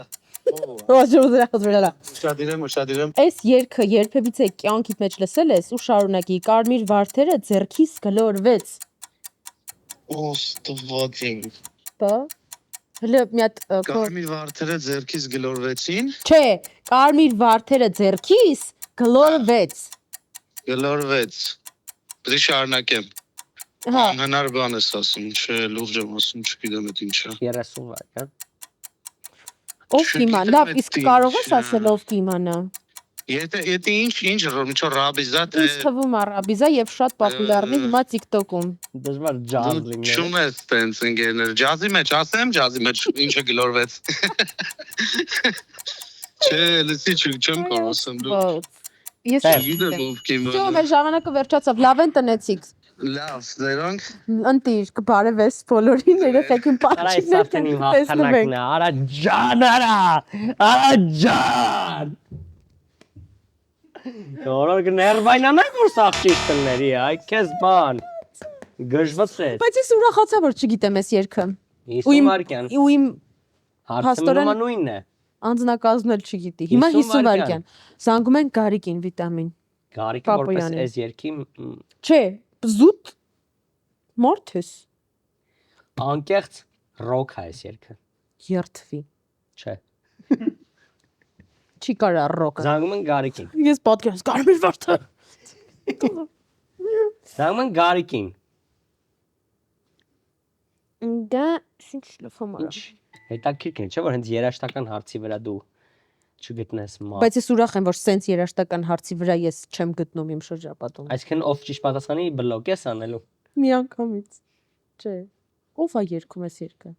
Ուշադիրեմ։ Այս երգը երբևիցե կյանքիդ մեջ լսել ես ու շարունակի կարմիր վարդերը ձեռքից գլորվեց։ Ոստվոքինգ։ Բա։ Հələ մի հատ Կարմիր վարդերը ձեռքից գլորվեցին։ Չէ, կարմիր վարդերը ձեռքից գլորվեց։ Գլորվեց։ Դրի շարունակեմ։ Հա, Անհնար բան ես ասում, չէ, լուրջ եմ ասում, չգիտեմ այդ ինչա։ 30 վայրկյան։ ով կիմանա, լավ, իսկ կարող ես ասել ով կիմանա։ Եթե ինչ ռոմիչո ռաբիզա թե Ինձ թվում է Ռաբիզա եւ շատ պոպուլյարն է հիմա TikTok-ում։ Դժվար ջազ լինի։ Չունես տենց ընկերներ, ջազի մեջ ասեմ, ջազի մեջ ինչը գլորվեց։ Չէ, լսի չեմ կարող ասեմ դու։ Ես Գիտեմ ով Ճո, կիմանա։ մեր ժամանակը վերջացավ, լավ են տնեցիք։ Լավ, դրանք Ընտիր, կբարևես բոլորին, երեխեք իմ Արա այս պատճիներ արդեն իմ հաղթանակն է։ Արա ջան, արա ջան։ Որոնք ներվայնանանք որ սաղ ճիշտ կլների, այ քեզ բան։ Գժվացրեց։ Բայց ես ուրախացա, որ չգիտեմ այս երգը։ 50 վայրկյան։ Ու իմ Հարցը Փաստորեն- նույնն է։ անձնակազմն էլ չգիտի։ Հիմա 50 50 վայրկյան։ վայրկյան։ Զանգում են Գարիկին վիտամին։ Գարիկը որպես Պապոյանին։ այս երկի Չէ, զուտ մորթես անկեղծ ռոք է այս երկը։ երթվի։ Չէ։ Չի կարա ռոկը։ Զանգում են Գարիկին։ Ես պատկերս կարմիր վարդը։ Զանգում են Գարիկին։ Դա ինչ լոֆոմա։ Ինչ հետաքրքիր չէ որ հենց երաշտական հարցի վրա դու չգտնես մա։ Բայց ես ուրախ եմ, որ սենց երաշտական հարցի վրա ես չեմ գտնում իմ շրջապատում։ Այսինքն ով ճիշտ պատասխանի բլոկ ես անելու։ Մի անգամից։ Չէ։ Ո՞վ է երգում այս երգը։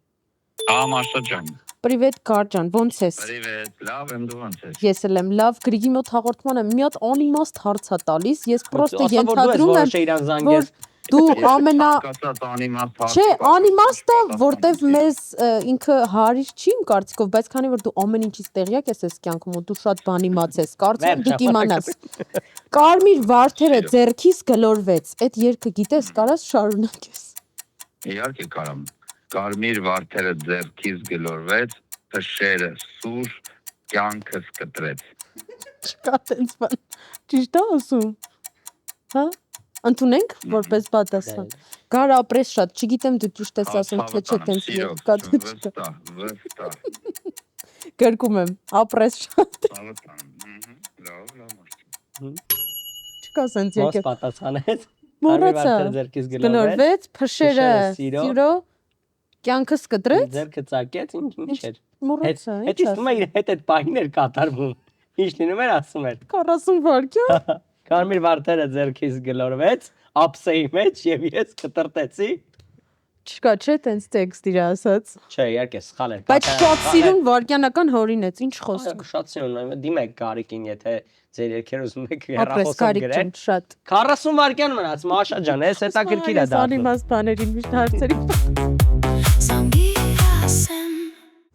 Ամաշա ջան։ Պրիվետ Կարջան, ոնց ես։ Պրիվետ, լավ եմ դու ոնց ես։ Ես էլ եմ լավ, Գրիգի մոտ հաղորդմանը մի հատ անիմաստ հարց է տալիս, ես պրոստը Ասա, որ դու ես ենթադրում եմ, որոշե իրան զանգես։ որ դու ամենա Կասած անիմաստ հարց։ Չէ, անիմաստը, որտեվ մեզ ինքը հարիր չի իմ կարծիքով, բայց քանի որ դու ամեն ինչից տեղյակ ես այս կյանքում ու դու շատ բան իմացես, կարծում եմ դու կիմանաս։ Կարմիր վարդերը ձեռքիս գլորվեց։ Այդ երգը գիտես, կարաս շարունակես։ Իհարկե կարամ։ Կարմիր վարդերը ձեռքից գլորվեց, փշերը սուր, կյանքս կտրեց։ Չկա տենց բան։ Ճիշտ է ասում։ Հա? Ընդունենք որպես պատասխան։ Գար ապրես շատ, չգիտեմ դու ճիշտ ես ասում, թե չէ տենց կա թե չկա։ Վստահ։ Գրկում եմ, ապրես շատ։ Լավ։ Չկա սենց Ոնց եկել։ պատասխանեց։ Մոռացա։ ձերքից գլորվեց։ Գլորվեց, փշերը սիրո, սիրո, կյանքս կտրեց։ Ձերքը ծակեց, ինչ էր։ Մոռացա, Հետ իսկ մա իր հետ այդ պահին էր կատարվում։ Ինչ լինում էր ասում էր։ 40 վայրկյան։ Կարմիր վարդերը ձերքից գլորվեց, ապսեի մեջ եւ ես կտրտեցի։ Չկա, չէ, տենց տեքստ իր ասած։ Չէ, իհարկե սխալ էր։ Բայց շատ սիրուն վայրկյանական հորինեց, ինչ խոսք։ Շատ սիրուն, դիմեք Գարիկին, եթե ձեր երկեր ուզում եք Ապրես հեռախոսով Գարիկ գրել։ ջան, շատ։ 40 վայրկյան մնաց, Մաշա ջան, էս հետաքրքիր է դա։ Անիմաստ բաներին միշտ հարցերի։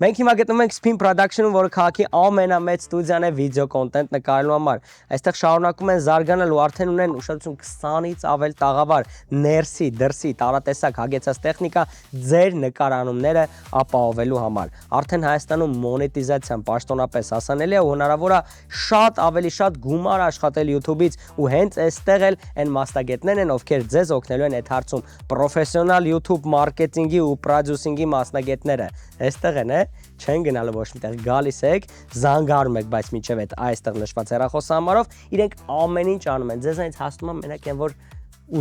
Մենք հիմա գտնվում ենք Spin Production-ում, որը քաղաքի ամենամեծ ստուդիան է վիդեո կոնտենտ նկարելու համար։ Այստեղ շարունակում են զարգանալ ու արդեն ունեն ուշադրություն 20-ից ավել տաղավար, ներսի, դրսի, տարատեսակ հագեցած տեխնիկա ձեր նկարանումները ապահովելու համար։ Արդեն Հայաստանում մոնետիզացիան պաշտոնապես հասանելի է ու հնարավոր է շատ ավելի շատ գումար աշխատել YouTube-ից ու հենց այստեղ էլ այն մասնագետներն են, ովքեր ձեզ օգնելու են այդ հարցում, պրոֆեսիոնալ YouTube մարքեթինգի ու պրոդյուսինգի մասնագետները։ Այստեղ են, չեն գնալու ոչ միտեղ, գալիս եք, զանգարում եք, բայց մինչև այդ այստեղ նշված հեռախոսահամարով իրենք ամեն ինչ անում են։ Ձեզանից հասնում եմ մենակ այն որ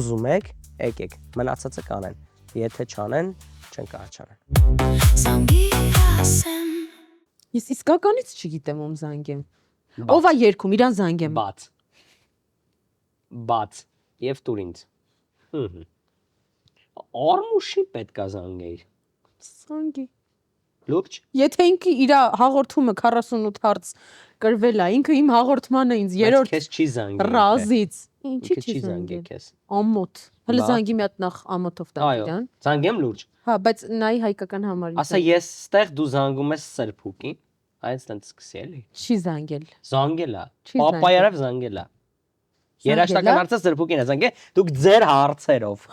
ուզում եք, եկեք, մնացածը կանեն։ Եթե չանեն, չեն կարճանեն։ Ես իսկականից չգիտեմ ում զանգեմ։ Ով է երգում, իրան զանգեմ։ Բաց եւ տուր ինձ։ Արմուշի պետք է զանգեիր։ Զանգի։ Լուրջ։ Եթե ինքը իր հաղորդումը 48 հարց կրվել է, ինքը իմ հաղորդմանը ինձ երրորդ քեզ չի զանգել։ ռազից։ Ինչի՞ Չի չի զանգել զանգել։ քեզ։ Ամոթ։ Հələ զանգի մի հատ նախ ամոթով տա Այո, իրան։ զանգեմ լուրջ։ Հա, բայց նայ հայկական համարից։ Ասա ես ստեղ դու զանգում ես սրբուկին, այս տենց սկսի էլի։ Չի զանգել։ Զանգել է։ Չի Պապայարև զանգել է։ Երաշտական հարցը սրբուկին է զանգել, դուք ձեր հարցերով։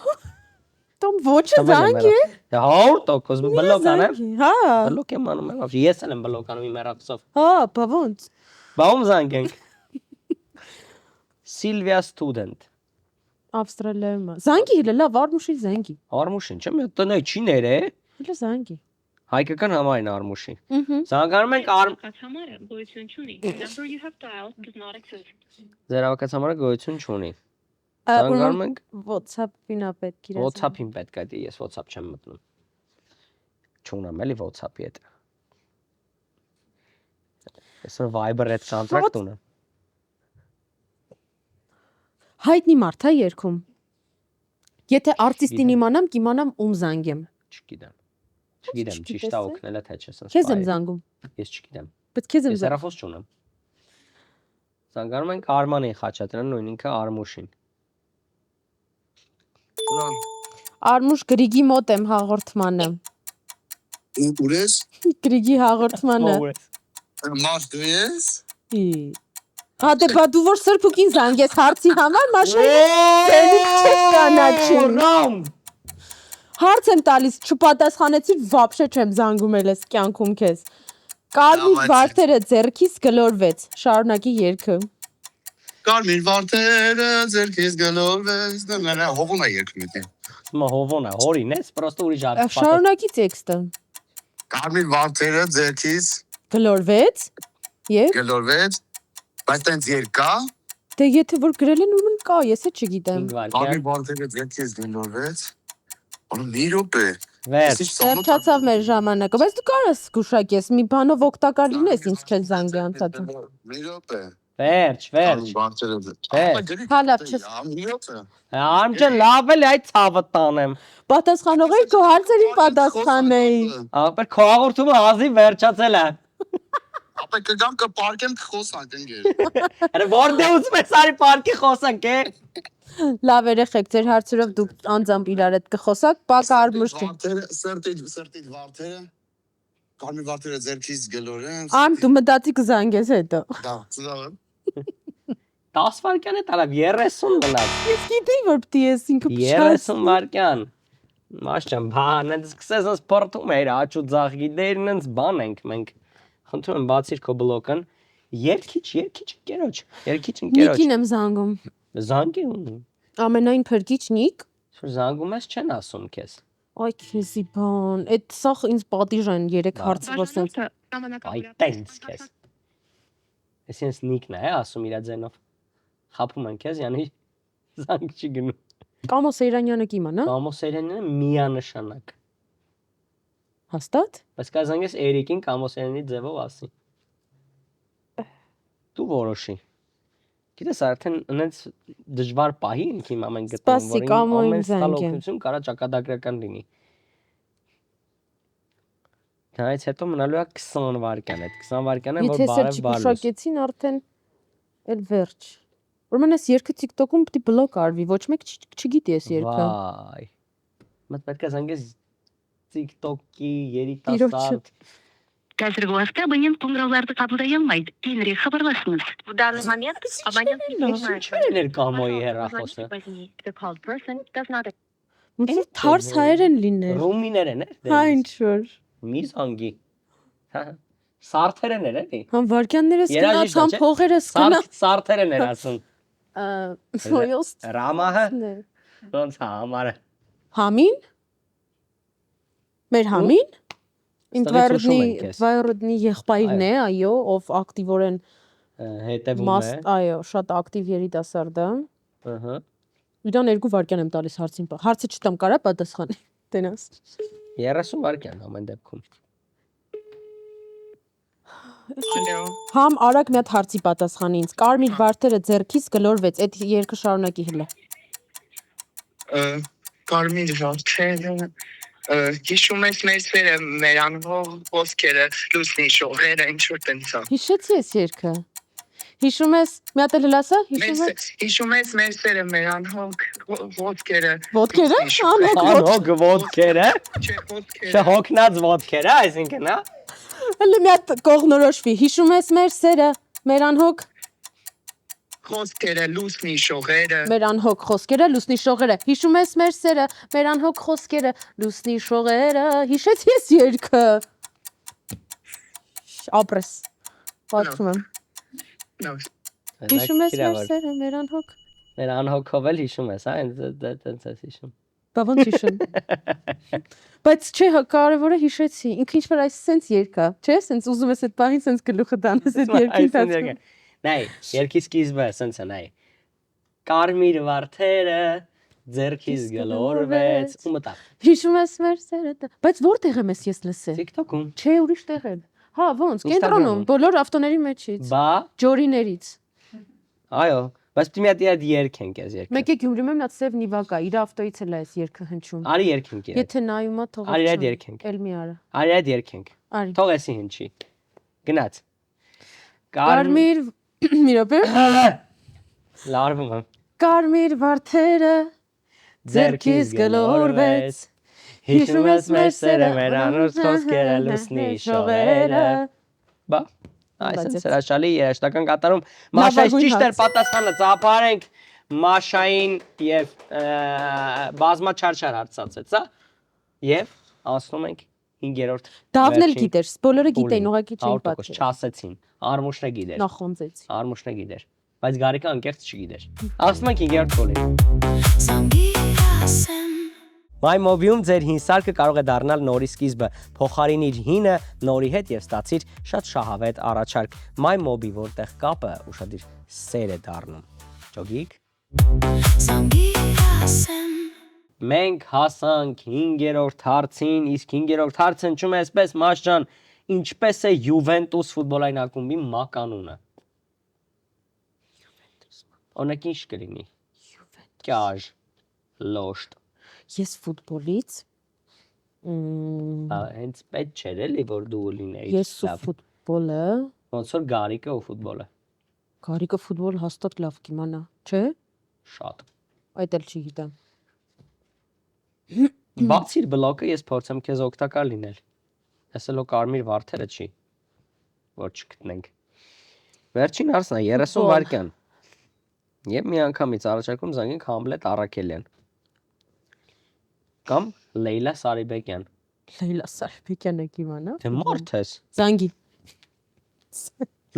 Տոմ ոչը զանգի։ 100% բլոկ անեմ։ Հա։ Բլոկ եմ անում, ես էլ եմ բլոկ անում իմ հեռախոսով։ Հա, բա ոնց։ Բա ում զանգենք։ Silvia Student։ Ավստրալիայում։ Զանգի հələ լավ, Արմուշի զանգի։ Արմուշին, չէ՞, մի տնայ չի ները։ Հələ զանգի։ Հայկական համարին Արմուշի։ Ահա։ Զանգանում ենք Համարը գոյություն չունի. The number you have dialed does not exist. Ձեր հավաքած համարը գոյություն չունի։ Զանգանում ենք։ WhatsApp-ին է պետք իրազեկել։ WhatsApp-ին պետք է դի, ես WhatsApp չեմ մտնում։ Չունեմ էլի WhatsApp-ի հետ։ Այսօր Viber հետ կոնտրակտ ունեմ։ Հայտնի մարդ է երգում։ Եթե արտիստին իմանամ, կիմանամ ում զանգեմ։ Չգիտեմ։ Չգիտեմ, ճիշտ է օգնել է թե չէ, ասես։ Քեզ եմ զանգում։ Ես չգիտեմ։ Բայց քեզ եմ Ես հեռախոս չունեմ։ Զանգանում ենք Արմանին Խաչատրյան, նույն ինքը Արմուշին։ Արմուշ Գրիգի մոտ եմ հաղորդմանը։ Ուր ես։ Գրիգի հաղորդմանը։ Մոսկվի ես։ Հա դե բա դու որ Սրբուկին զանգես հարցի համար մաշին չես կանաչում։ Հարց եմ տալիս, չպատասխանեցիր, вообще չեմ զանգում էլ ես կյանքում քեզ։ Կարմիր վարդերը ձեռքից գլորվեց։ Շարունակի երգը։ Կարմիր վարդերը ձեռքից գլորվեց, նա հովոն է երգում էդի։ Մա հովոն է, հորին ես, պրոստը ուրիշ արդ։ Շարունակի տեքստը։ Կարմիր վարդերը ձեռքից Գլորվեց։ Եվ գլորվեց, բայց տենց երկա։ դե եթե որ գրել են ուրեմն կա, ես է չգիտեմ։ Կարմիր վարդերը ձեռքից գլորվեց։ Ոնց մի րոպե։ Վերջ։ Վերջացավ մեր ժամանակը, բայց դու կարաս զգուշակես, մի բանով օգտակար լինես ինձ չես զանգի անցածում։ Մի րոպե։ Վերջ։ Հա լավ չես։ Մի րոպե։ Արմջան լավ էլ այդ ցավը տանեմ։ Պատասխանողի քո հարցերին պատասխանեի։ Ապա քո հաղորդումը հազիվ վերջացել է։ Ապա կգամ կպարկեմ խոսանք ընկեր։ Արա որտե ուզում ես արի պարկի խոսանք է։ Լավ երեխեք, ձեր հարցերով դուք անձամբ իրար հետ կխոսաք, պակը Արմուշ։ Սրտիդ վարդերը կարմիր վարդերը ձեռքից գլորեն։ Արմ դու մտածի կզանգես հետո։ Դա ծավալ։ 10 վայրկյան է տարավ 30 մնաց։ Ես գիտեի որ պիտի ես ինքը 30 վայրկյան։ Մաշճան, բան, այնց սկսես ոնց փորտում էր աչու ձախ գիտերն այնց բան ենք մենք։ Խնդրում եմ բացիր քո բլոկն։ Երկիչ ընկերոջ։ Նիկին եմ զանգում։ Զանգի։ Ամենայն փրկիչ Նիկ։ Որ զանգում ես չեն ասում քեզ։ Այ քեզի բան, այդ սախ ինձ պատիժ են 3 հարցը որ սենց։ Այ տենց քեզ։ Այսինքն Նիկն է ասում իր ձենով։ Խափում են քեզ, yəni զանգ չի գնում։ Կամո Սեյրանյանը կիմանա։ Կամո Սեյրանյանը միանշանակ։ Հաստատ։ Բայց կա զանգես Էրիկին Կամո Սեյրանի ձևով ասի։ Դու որոշի։ Գիտես արդեն այնց դժվար պահի ենք հիմա մենք գտնում, որ ամեն ստալոկություն կարա ճակատագրական լինի։ Դրանից հետո մնալու է 20 վայրկյան, այդ 20 վայրկանը որ բարև բալուս։ Եթե չգուշակեցին արդեն էլ վերջ։ Ուրեմն ես երգը TikTok-ում պիտի բլոկ արվի, ոչ մեկ չգիտի ես երգը։ Վայ։ Մտ պետք է զանգես TikTok-ի երիտասարդ Казргоста абонент пунктовларды кабылдаянмайды. Кейинирээк хабарлашыңыз. В данный момент абонент не принимает. Չեր Կամոյի հեռախոսը։ The called person does not. Ոնց թարս հայեր են լիներ։ Ռումիներ են, Հա ինչ որ։ Մի զանգի։ Հա։ Սարթերեն էր էլի։ Համ վարքյաններս գնաց, համ փողերս գնա։ Սարթերեն էր ասում։ Սոյոստ։ Ռամահը։ Ոնց համարը։ Համին։ Մեր համին։ Ինտվայրդնի եղբայրն է, այո, ով ակտիվորեն հետևում է։ Այո, շատ ակտիվ երիտասարդ է։ Ահա։ Իրան 2 վայրկյան եմ տալիս հարցին։ Հարցը չտամ կարա պատասխանի։ Տենաս։ 30 վայրկյան ամեն դեպքում։ Համ արագ մի հատ հարցի պատասխանի ինձ։ Կարմիր վարդերը ձեռքից գլորվեց, այդ երգը շարունակի հլը։ Կարմիր վարդերը Հիշում ես մեր սերը, մեր անհող ոսկերը, լուսնի շողերը, ինչ-որ տենցա։ Հիշեցի ես երգը։ Հիշում ես, մի հատ էլ լասա, Հիշում ես մեր սերը, մեր անհող ոսկերը։ Ոտքերը։ Անհոգ ոտքերը։ Չէ, ոսկերը։ Չէ, հոգնած ոտքերը, այսինքն, հա։ Հələ մի հատ կողնորոշվի։ Հիշում ես մեր սերը, մեր անհոգ Խոսքերը, լուսնի շողերը։ Մեր անհոգ խոսքերը, լուսնի շողերը։ Հիշում ես մեր սերը, մեր անհոգ խոսքերը, լուսնի շողերը։ Հիշեցի ես երգը։ Ապրես։ Պատմում եմ։ Հիշում ես մեր սերը, մեր անհոգ։ Մեր անհոգով էլ հիշում ես, հա, այնց ես հիշում։ Բա ոնց հիշում։ Բայց չէ, կարևորը հիշեցի։ Ինքը ինչ-որ այս սենց երգ է, չէ՞, սենց ուզում ես այդ բանից սենց գլուխը տանես այդ երգի ընթացքում։ Նայ, երկի սկիզբը սենց է, նայ։ Կարմիր վարդերը ձերքից գլորվեց ու մտա։ Հիշում ես մեր սերը։ Բայց որտեղ եմ ես լսել։ TikTok-ում։ Չէ, ուրիշ տեղ եմ։ Հա, ոնց, կենտրոնում, բոլոր ավտոների մեջից։ Բա, Ջորիներից։ այո, բայց պիտի մի հատ այդ երգ ենք այս երգը։ Մեկ է Գյումրիում եմ նա ծև նիվակա, իր ավտոից էլ է այս երգը հնչում։ Արի երգ ենք իրար։ Եթե նայում ա թող։ Արի այդ երգ ենք։ Էլ մի արա։ Արի այդ երգ ենք։ Արի։ Թող էսի հնչի։ Գնաց։ Կարմիր մի րոպե։ Լարվում եմ։ Կարմիր վարդերը Ձերքից գլորվեց։ Հիշում ես մեր սերը, մեր անուշ խոսքերը, լուսնի շողերը։ Բա, այսինքն հրաշալի երաժշտական կատարում։ Մաշայից ճիշտ էր պատասխանը, ծափարենք Մաշային եւ բազմաչարչար հարցացեց, հա։ Եվ անցնում ենք 5-րդ։ Դավն էլ գիտեր, բոլորը գիտեին, ուղղակի չէին 100% պատճառ։ չասեցին։ Արմուշն է գիտեր։ Նախոնձեցի։ Արմուշն է գիտեր։ Բայց Գարիկը անկեղծ չգիտեր։ Ասում ենք 5-րդ գոլին։ My Mobi-ում ձեր հին սարքը կարող է դառնալ նորի սկիզբը։ Փոխարինիր հինը նորի հետ եւ ստացիր շատ շահավետ առաջարկ։ My Mobi, որտեղ կապը ուշադիր սեր է դառնում։ Ճոգիկ։ Մենք հասանք 5-րդ հարցին, իսկ 5-րդ հարցը հնչում է այսպես, Մաշ ջան, ինչպես է Յուվենտուս ֆուտբոլային ակումբի մականունը։ Օրինակ ինչ կլինի։ Կյաժ, լոշտ։ Ես ֆուտբոլից Հենց պետք չէր էլի որ դու լինեիր։ Ես ու ֆուտբոլը, Ոնց որ Գարիկը ու ֆուտբոլը։ Գարիկը ֆուտբոլ հաստատ լավ կիմանա, չէ՞։ Շատ։ Այդ էլ չգիտեմ։ Բացիր բլոկը, ես փորձեմ քեզ օգտակար լինել։ Այսօր կարմիր վարդերը չի, որ չգտնենք։ Վերջին հարցն է 30 վայրկյան։ Եվ մի անգամից առաջարկում զանգենք Համլետ Առաքելյան։ Կամ Լեյլա Սարիբեկյան։ Լեյլա Սարիբեկյանը կիմանա։ Դե մարդ ես։ Զանգի։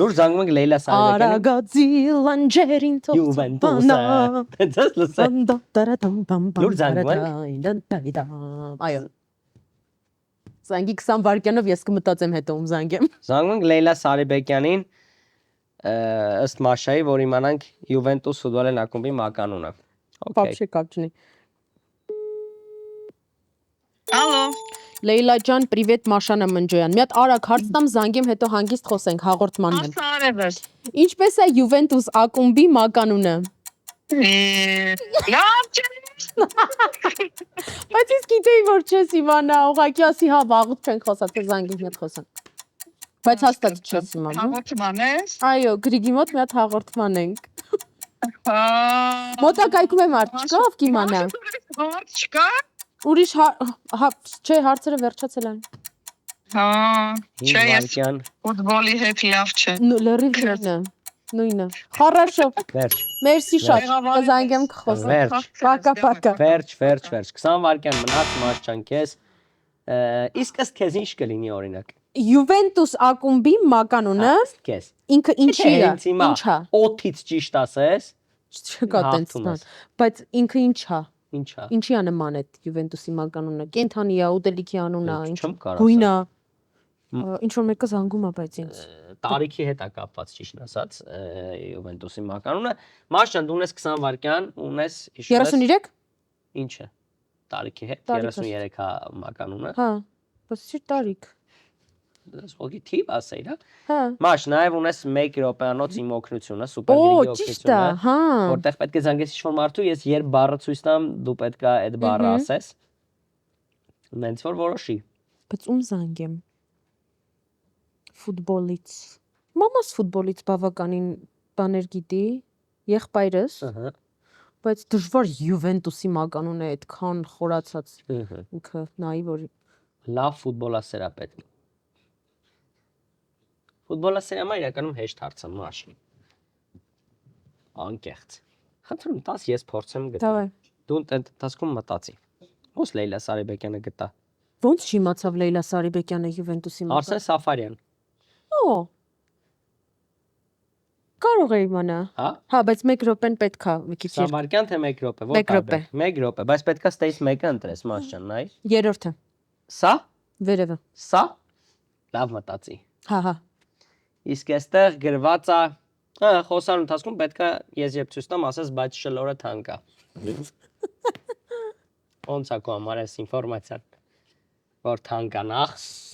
Լուր զանգում ենք Լեյլա Սարիբեկյանին։ Արագածի լանջերին Յուվենտուսը։ Դες լսա։ Լուր զանգում Այո։ Զանգի 20 վայրկյանով ես կմտածեմ հետո ում զանգեմ։ Զանգում ենք Լեյլա Սարիբեկյանին ըստ Մաշայի, որ իմանանք Յուվենտուս ֆուտբոլային ակումբի մականունը։ Вообще как չնի։ Ալո։ Լեյլա ջան, привет, Մաշանա Մնջոյան։ Մի հատ արագ հարց տամ, զանգեմ, հետո հանգիստ խոսենք հաղորդմանն եմ։ Ասարևս։ Ինչպես է Յուվենտուս ակումբի մականունը։ Լավ չէ։ Բայց ես գիտեի, որ չես իմանա, ուղղակի ասի հա, վաղուց չենք խոսած, թե զանգի մի հատ խոսանք։ Բայց հաստատ չես իմանում։ Հաղորդման ես։ Այո, Գրիգի մոտ մի հատ հաղորդման ենք։ Հա։ Մոտակայքում եմ արդ չկա, ով կիմանա։ Հարց չկա։ Ուրիշ չէ, հարցերը վերջացել են։ Հա։ Չէ, ես Վարկյան, ֆուտբոլի հետ լավ չէ։ Լրիվ նույնը։ Хорошо։ վերջ, Մերսի շատ։ Կզանգեմ կխոսեմ։ վերջ, Պակա։ վերջ, 20 վարկյան մնաց Մաշչան քեզ։ Իսկ ըստ քեզ ինչ կլինի օրինակ։ Յուվենտուս ակումբի մականունը Քեզ։ ինքը ինչի է։ Հենց հիմա Ինչա։ օթից ճիշտ ասես, Չկա տենց հաղթում բան։ ես։ Բայց ինքը ինչա։ ինչա։ Ինչի է նման այդ Յուվենտուսի մականունը։ Կենթանի է, ուտելիքի անուն է, ինչ։ Չեմ կարող Գույն է։ Ինչ որ մեկը զանգում է, բայց ինձ։ Տարիքի հետ է կապված ճիշտ ասած Յուվենտուսի մականունը։ Մաշչան դու ունես 20 վարկյան, ունես հիշում ես 33։ ինչը։ Տարիքի հետ Տարիքը։ 33 է մականունը։ Հա։ Բայց չի տարիք։ Ոսկի թիվ ասեիր, հա։ Հա։ Մաշ, նաև ունես 1 րոպեանոց իմ օգնությունը, սուպեր Օ, գրիգի ճիշտ է, օգնությունը, հա։ որտեղ պետք է զանգես ինչ-որ մարդու, ես երբ բառը ցույց տամ, դու պետք է այդ բառը ասես։ Նենց որ որոշի։ Բայց ում զանգեմ։ Ֆուտբոլից։ Մամաս ֆուտբոլից բավականին բաներ գիտի, եղբայրս, Ահա։ բայց դժվար Յուվենտուսի մականունը այդքան խորացած Ահա։ ինքը նայի որ Լավ ֆուտբոլասեր է պետք։ Ֆուտբոլասերը մա իրականում հեշտ հարց է մաշին։ Անկեղծ։ Խնդրում տաս ես փորձեմ գտնել։ Դավայ։ Դու ընթացքում մտածի։ Ոնց Լեյլա Սարիբեկյանը գտա։ Ոնց չիմացավ Լեյլա Սարիբեկյանը Յուվենտուսի մական։ Արսեն Սաֆարյան։ Օ։ Կարող է իմանա։ Հա։ Հա, բայց 1 րոպեն պետք է մի քիչ երկար։ Սավարյան թե 1 րոպե։ Ո՞ր 1 րոպե։ 1 րոպե, բայց պետքա ստեյս մեկը ընտրես, Մաշջան, նայ։ Երրորդը։ Սա։ Վերևը։ Սա։ Լավ մտածի։ Հա։ Իսկ այստեղ գրված է Հա, խոսալու ընթացքում պետք է ես երբ ցույց տամ, ասես, բայց շլորը թանկ է։ Ոնց է քո համար այս ինֆորմացիան, որ թանկ է նախ,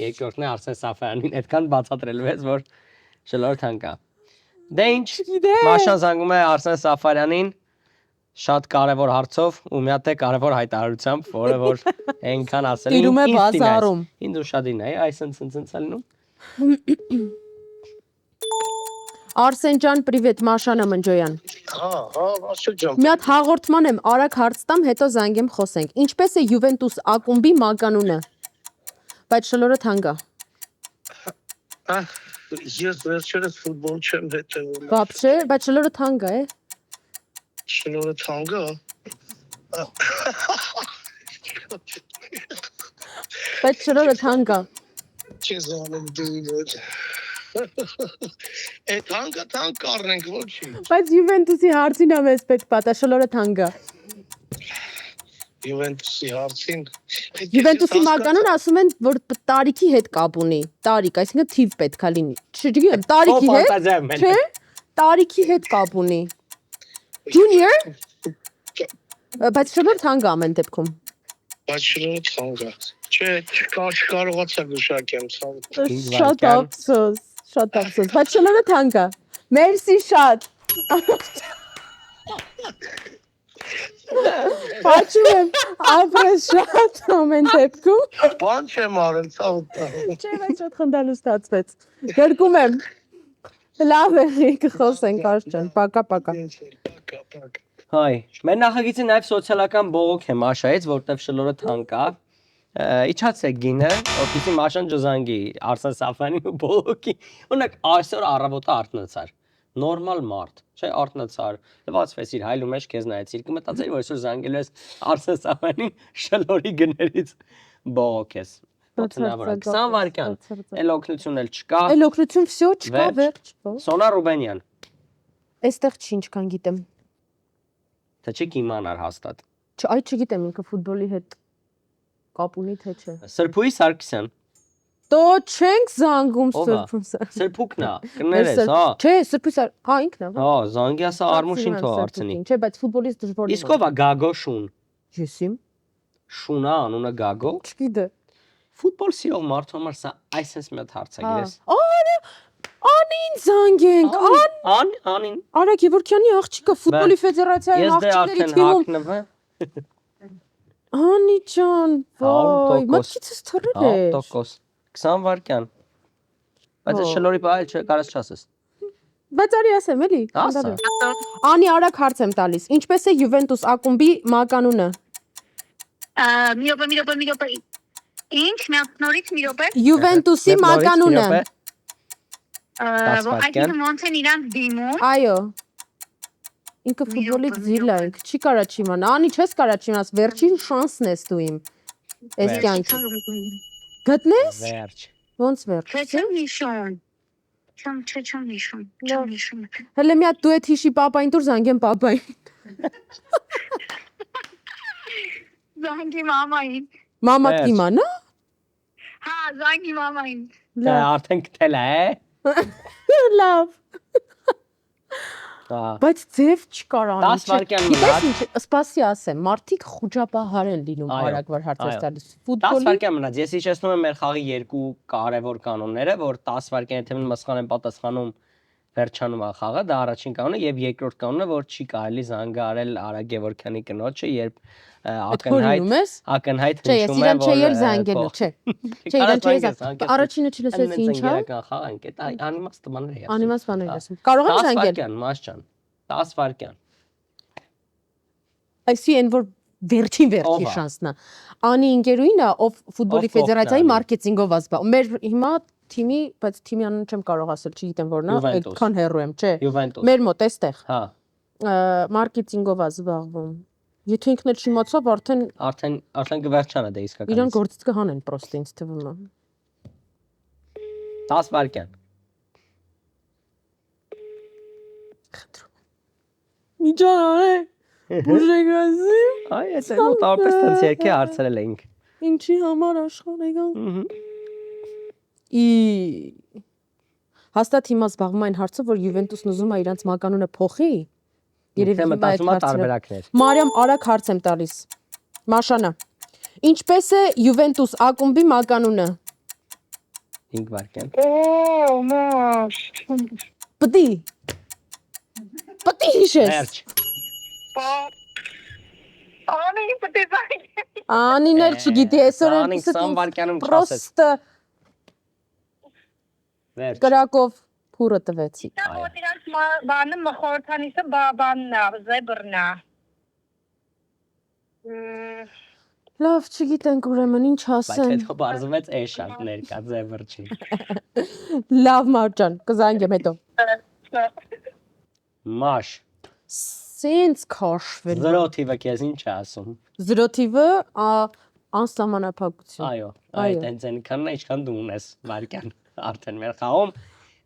երկրորդն է Արսեն Սաֆայանին այդքան բացատրելու ես, որ շլորը թանկ է։ Դե ինչ, Մաշան զանգում է Արսեն Սաֆարյանին շատ կարևոր հարցով ու մի հատ է կարևոր հայտարարությամբ, որը որ այնքան ասել Տիրում է բազարում։ Ինձ ուշադին է, այսինքն ցնցալնում։ Արսեն ջան, պրիվետ, Մաշան Ամնջոյան։ Աշոջան։ Մի հատ հաղորդման եմ արագ հարց տամ, հետո զանգեմ խոսենք։ Ինչպես է Յուվենտուս ակումբի մականունը։ Բայց շլորը թանկ է։ Ես վերջերս ֆուտբոլ չեմ հետևում։ Вообще, բայց շլորը թանկ է։ Շնորհը թանկը։ Բայց շլորը թանկ է։ Չես անում դու։ Այդ թանկը կառնենք ոչի։ Բայց Յուվենտուսի հարցին է մեզ պետք պատա, շլորը թանկ է։ Յուվենտուսի հարցին։ Յուվենտուսի մականուն ասում են, որ տարիքի հետ կապ ունի։ Տարիք, այսինքն թիվ պետքա լինի։ Չգիտեմ, տարիքի հետ։ Չէ՞։ Տարիքի հետ կապ ունի։ Junior։ Բայց շլորը թանկ է ամեն դեպքում։ Բայց շնորհը թանկը։ Չէ, չկարողացա գուշակեմ ցավ։ Շատ ափսոս, շատ ափսոս։ Բայց շլորը թանկ է։ Մերսի շատ։ Փաչում եմ, ապրես շատ ամեն դեպքում։ Բան չեմ արել ցավ։ Չէ, բայց շատ խնդալու ստացվեց։ Գրկում եմ։ Լավ է, կխոսենք Արշան, պակա։ Հայ, մեր նախագիծի նաև սոցիալական բողոք է Մաշայից, որտեվ շլորը թանկ է։ Իջացեք գինը, որպեսզի Մաշան ջզանգի Արսեն Սաֆյանին ու բողոքի։ Օրինակ, այսօր առավոտը արթնացար։ Նորմալ մարդ, չէ, արթնացար, լվացվեց իր հայլու մեջ, քեզ նայեցիր, կմտածեի, որ այսօր զանգելու ես Արսեն Սաֆյանին շլորի գներից բողոք ես։ 20 վայրկյան։ Էլ օգնություն էլ չկա։ Էլ օգնություն всё չկա, վերջ։ Սոնա Ռուբենյան։ Այստեղ չի ինչքան գիտեմ։ Թե չի կիմանար հաստատ։ Այ չգիտեմ ինքը ֆուտբոլի հետ կապ ունի թե չէ։ Սրփուի Սարգսյան։ Տո չենք զանգում Սրբուն։ Սրփուկն է, կներես, հա։ Չէ, Սրբույս, հա ինքն է։ Հա, զանգյասը արմուշին թող արցնի։ Չէ, բայց ֆուտբոլից դժվար է։ Իսկ ով է Գագո Շուն։ Եսիմ։ Շունա անունը Գագո։ Չգիտեմ։ Ֆուտբոլ սիրող մարդու համար սա այսպես մի հատ հարց է, գիտես։ Անին զանգենք, Անին։ Արա Գևորգյանի աղջիկը ֆուտբոլի ֆեդերացիայի աղջիկների թիմում։ Անի ջան, վայ, մտքիցս թռել է։ 100%։ 20 վայրկյան։ Բայց այս շլորի բայել չկարած չասես։ Բայց արի ասեմ, էլի։ Անի արագ հարց եմ տալիս։ Ինչպես է Յուվենտուս ակումբի մականունը։ Մի րոպե։ Ինչ, նորից մի րոպե։ Յուվենտուսի մականունը։ Այսինքն ոնց են իրանք դիմում։ Այո։ Ինքը ֆուտբոլից զիլ է, չի կարա չիմանա։ Անի չես կարա չիմանաս, վերջին շանսն ես դու իմ։ Այս կյանքի։ Գտնես։ Վերջ։ Ոնց վերջ։ Չեմ հիշում։ Չեմ հիշում։ Հələ մի հատ դու այդ հիշի պապային դուր զանգեմ պապային։ Զանգի մամային։ Մամա կիմանա։ Հա, զանգի մամային։ Դա արդեն գտել է։ Լավ։ Բայց ձև չկար անի։ 10 վայրկյան մնաց։ Գիտես ինչ, սպասի ասեմ, մարդիկ խոճապահար են լինում արագ որ հարցեր տալիս։ 10 վայրկյան մնաց։ Ես հիշեցնում եմ մեր խաղի երկու կարևոր կանոնները, որ 10 վայրկյան եթե մսխան են պատասխանում վերջանում է խաղը, դա առաջին կանոնը եւ երկրորդ կանոնը, որ չի կարելի զանգարել Արա Գևորգյանի կնոջը, երբ ակնհայտ հնչում է, որ չէ, զանգելու, չէ։ Չէ, իրան չէ զանգել։ Առաջինը չլսես ինչ է։ Խաղ ենք, դա անիմաստ բաներ է։ Անիմաստ բաներ ասում։ Կարող եմ զանգել։ 10 վայրկյան, Մաս ջան։ 10 վայրկյան։ Այսի են որ վերջին շանսն է։ Անի ինգերուինը, ով ֆուտբոլի ֆեդերացիայի մարքեթինգով ազբա։ Մեր հիմա թիմի, բայց թիմի անունը չեմ կարող ասել, չգիտեմ որն է, այդքան հեռու եմ, չէ։ Մեր մոտ էստեղ։ Հա։ Մարքեթինգով է զբաղվում։ Եթե ինքն էլ չիմացավ, արդեն կվերջանա դա իսկականից։ Իրան գործից կհանեն պրոստը ինձ թվում է։ 10 վայրկյան։ Միջանա։ Բուժեգազի։ Այ այս մոտավորապես տենց երկի հարցրել էինք։ Ինչի համար աշխարհ եկան։ Հաստատ հիմա զբաղվում են հարցով, որ Յուվենտուսն ուզում է իրանց մականունը փոխի։ Երևի մտածում է տարբերակներ։ Մարիամ, արագ հարց եմ տալիս։ Մաշանա։ Ինչպես է Յուվենտուս ակումբի մականունը։ 5 վայրկյան։ մաշ։ Պտի հիշես։ Վերջ։ Անի պատեզային։ Անին էլ չգիտի, այսօր էլ Անին 20 վայրկյանում չասես։ պրոստը Վերջ։ կրակով փուրը տվեցի։ Որ իրանց բանը մխորթանիսը բանն է, զեբրն է։ Լավ, չգիտենք ուրեմն ինչ Բայց ասեմ։ հետո բարձվեց էշան ներկա ձևր չի։ Լավ Մարջան, կզանգեմ հետո։ Մաշ։ Սենց քաշվել։ 0 թիվը քեզ ինչ է ասում։ 0 թիվը անսահմանափակություն։ Այո, այդ այնքանն է, ինչքան դու ունես վայրկյան արդեն մեր խաղում։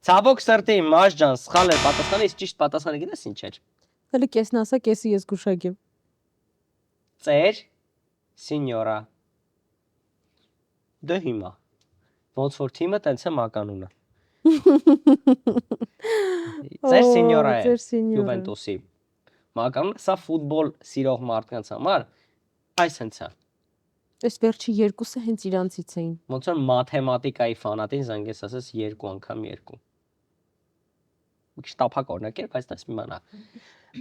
Ցավոք սրտի Մաշ ջան, սխալ է պատասխանը, իսկ ճիշտ պատասխանը գիտես ինչ էր։ Հələ կեսն ասա, կեսի ես գուշակեմ։ Ծեր սինյորա։ Դե հիմա ոնց որ թիմը տենց է մականունը։ Ծեր սինյորա է Յուվենտուսի։ Մականունը սա ֆուտբոլ սիրող մարդկանց համար այս հենց է։ Այս վերջի երկուսը հենց իրանցից էին։ Ոնց որ մաթեմատիկայի ֆանատին զանգես ասես 2 անգամ 2։ Մի քիչ տափակ օրինակ էր, բայց դες իմանա։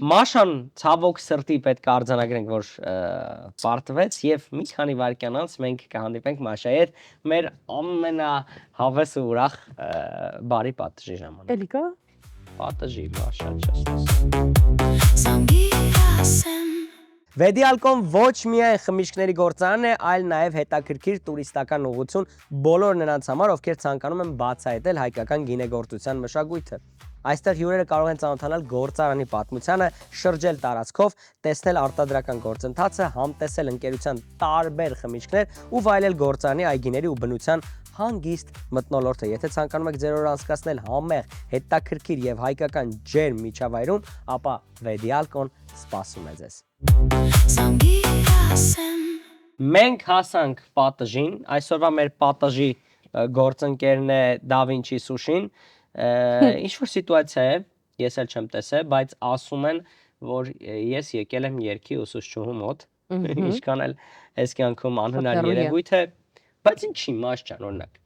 Մաշան ցավոք սրտի պետք է արձանագրենք, որ պարտվեց եւ մի քանի վայրկյան անց մենք կհանդիպենք Մաշայի հետ մեր ամենահավես ու ուրախ բարի պատժի ժամանակ։ Էլի կա։ Պատժի Մաշա չես։ Վեդիալկոն ոչ միայն խմիչքների գործարանն է, այլ նաև հետաքրքիր տուրիստական ուղղություն բոլոր նրանց համար, ովքեր ցանկանում են բացահայտել հայկական գինեգործության մշակույթը։ Այստեղ հյուրերը կարող են ծանոթանալ գործարանի պատմությանը, շրջել տարածքով, տեսնել արտադրական գործընթացը, համտեսել ընկերության տարբեր խմիչքներ ու վայելել գործարանի այգիների ու բնության հանգիստ մթնոլորտը։ Եթե ցանկանում եք ձեր օրը անցկացնել համեղ, հետաքրքիր եւ հայկական ջերմ միջավայրում, ապա Վեդիալկոն սպասում է ձեզ։ Մենք հասանք պատժին, այսօրվա մեր պատժի գործընկերն է Da Vinci Sushi-ն։ Ինչ որ սիտուացիա է, ես էլ չեմ տեսել, բայց ասում են, որ ես եկել եմ երկի ուսուցչուհու մոտ, ինչքան էլ այս կյանքում անհնար երևույթ է, բայց ինչի մաս ջան, օրինակ։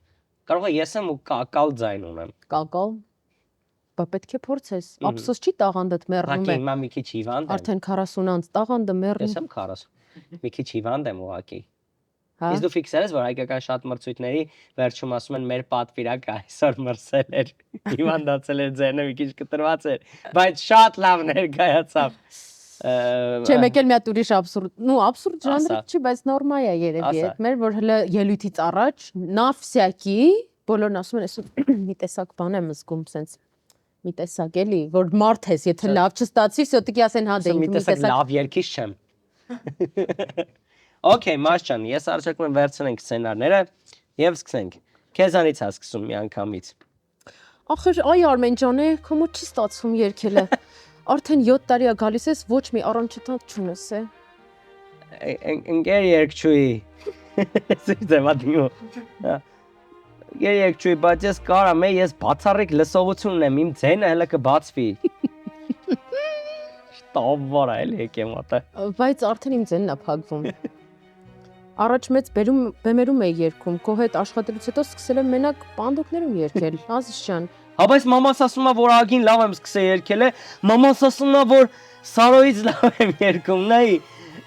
Կարող է ես եմ ու կակալ ձայն ունեմ։ Կակալ։ Բա պետք է փորձես։ Ափսոս չի տաղանդդ մեռնում Հակի է։ հիմա մի քիչ հիվանդ եմ։ Արդեն 40 անց տաղանդը մեռնում։ Ես եմ 40։ Մի քիչ հիվանդ եմ ուղակի։ Հա։ Իսկ դու ֆիքսել ես, որ հայկական շատ մրցույթների վերջում ասում են մեր պատվիրակը այսօր մրսել էր, հիվանդացել էր ձենը մի քիչ կտրված էր, բայց շատ լավ ներկայացավ։ Չէ, մեկ էլ մի հատ ուրիշ աբսուրդ ժանրը չի, բայց նորմա է երևի այդ մեր, որ հələ ելույթից առաջ նավսյակի բոլորն ասում են, այսօր մի տեսակ բան եմ զգում, սենց մի տեսակ էլի, որ մարդ ես, եթե լավ չստացի, սոտիկի ասեն հա դե մի տեսակ լավ երկիչ չեմ։ Okay, Մաշ ջան, ես առաջարկում եմ վերցնենք սցենարները եւ սկսենք։ Քեզանից է սկսում մի անգամից։ Ախր, այ Արմեն ջան, քո մոտ չի ստացվում երկելը։ Արդեն 7 տարի է գալիս ես, ոչ մի առանջատանք չունես է։ Ընկեր երկչուի։ Զեվադիո։ Ընկեր երկչուի, բայց ես կարամ եմ, ես բացառիկ լսողություն ունեմ, իմ ձենը հələ կբացվի։ Շտավվարա էլ եկեմ ատը։ Բայց արդեն իմ ձենն է փակվում։ Առաջ մեծ բեմերում էի երգում, քո հետ աշխատելուց հետո սկսել եմ մենակ պանդոկներում երգել, Ազիզ ջան։ Հա բայց մամաս ասում է, որ ագին լավ եմ սկսել երգել է, մամաս ասում է, որ Սարոյից լավ եմ երգում, նայի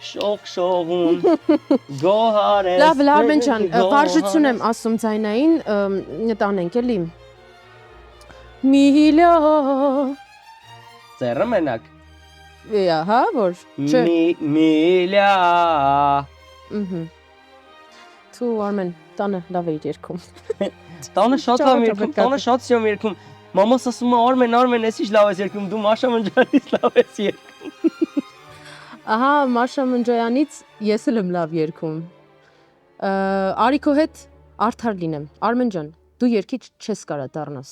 շողշողուն գոհարես։ Լավ, Արմեն ջան, վարժություն եմ ասում ձայնային, տանենք էլի։ Միլիա։ Ձեռը մենակ։ Հա, որ։ Չէ։ Միլիա։ Თუ Արմեն, տանը լավ էիր երգում։ Տանը շատ լավ երգում, տանը շատ սիրում երգում։ Մամաս ասում է Արմեն, ես ինչ լավ ես երգում, դու Մաշա Մնջյանից լավ ես երգում։ Ահա, Մաշա Մնջյանից ես էլ եմ լավ երգում։ Արիքո հետ արդար լինեմ։ Արմեն ջան, դու երգիչ չես կարա դառնաս։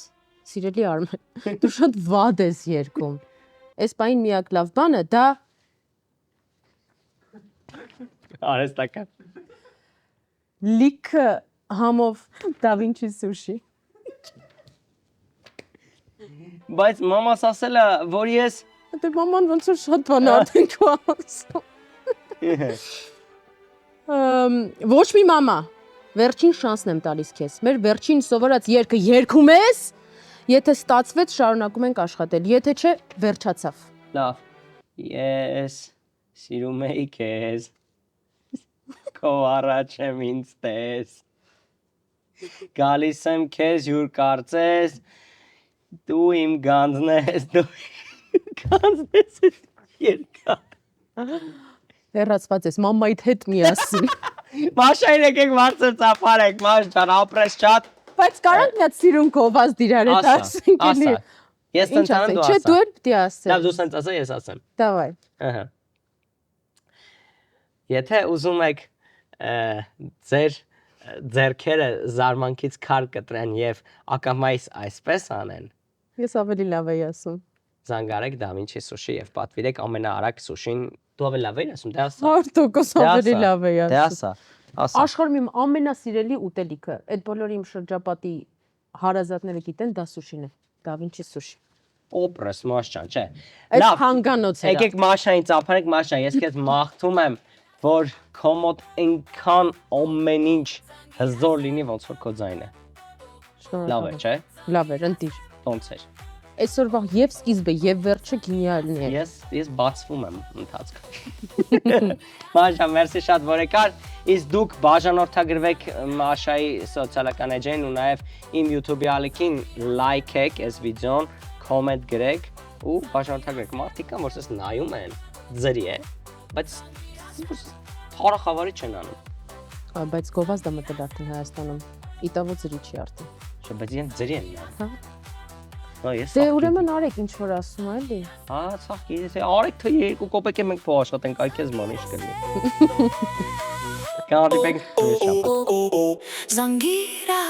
Սիրելի Արմեն, դու շատ վատ ես երգում։ Այս բային միակ լավ բանը դա Արեստական։ լիքը համով Da Vinci Sushi։ Բայց մամաս ասել է, որ ես Դե մաման ոնց որ շատ բան արդեն քո ասում։ Ոչ մի մամա, վերջին շանսն եմ տալիս քեզ։ Մեր վերջին սովորած երգը երգում ես, եթե ստացվեց շարունակում ենք աշխատել, եթե չէ վերջացավ։ լավ։ Ես սիրում էի քեզ։ Քո առաջ եմ ինձ տես։ Գալիս եմ քեզ յուր կարծես, դու իմ գանձն ես, դու գանձնես երկա։ Հեռացված ես մամայիդ հետ միասին։ Մաշային եկեք բարձր ծափարեք, մաշ ջան, ապրես շատ։ Բայց կարանք մի հատ սիրուն կովազ դիրար հետ ասենք էլի։ Ես տանցան դու Չէ, ասա։ դու էլ պիտի ասես։ Լավ, դու սենց ասա, ես ասեմ։ Դավայ։ Ահա։ Եթե ուզում եք ձեր ձերքերը զարմանքից քար կտրեն եւ ակամայից այսպես անեն, Ես ավելի լավ եի ասում։ զանգարեք Da Vinci Sushi եւ պատվիրեք ամենաարագ սուշին։ Դու ավելի լավ ես ասում, դե ասա։ 100% ավելի լավ եի Դե ասում։ ասա։ Ասա։ Աշխարհում իմ ամենասիրելի ուտելիքը, այդ բոլոր իմ շրջապատի հարազատները գիտեն, դա սուշին է, Da Vinci Sushi։ Օպրես մաշ ջան, չէ։ Այդ հանգանոցը։ Եկեք Մաշային ծափարեք, Մաշա, ես քեզ մաղթում եմ, որ քո մոտ այնքան ամեն ինչ հզոր լինի, ոնց որ քո ձայնը։ Լավ է, չէ։ Լավ էր, ընտիր։ Ոնց էր։ Այսօրվա եւ սկիզբը եւ վերջը գենիալն է։ Ես բացվում եմ ընթացքում։ Մաշա, մերսի շատ որ եկար։ Իսկ դուք բաժանորդագրվեք Մաշայի սոցիալական էջերին ու նաև իմ YouTube-ի ալիքին լայքեք այս վիդեոն, կոմենտ գրեք ու բաժանորդագրեք։ Մարդիկ կան, որ սես նայում են, ձրի է, բայց թարախավարի չեն անում։ Բայց գովազ դա մտել արդեն Հայաստանում։ Իտավո ծրի չի արդեն։ Չէ, բայց իրեն ձրի են նայում։ Դե ուրեմն արեք ինչ որ ասում էլի։ Հա, ցախ գիտես, արեք թե երկու կոպեկ եմ մենք փոխաշատենք, այ քեզ ման ինչ կլինի։ Կանադիպենք շապատ։ Zangira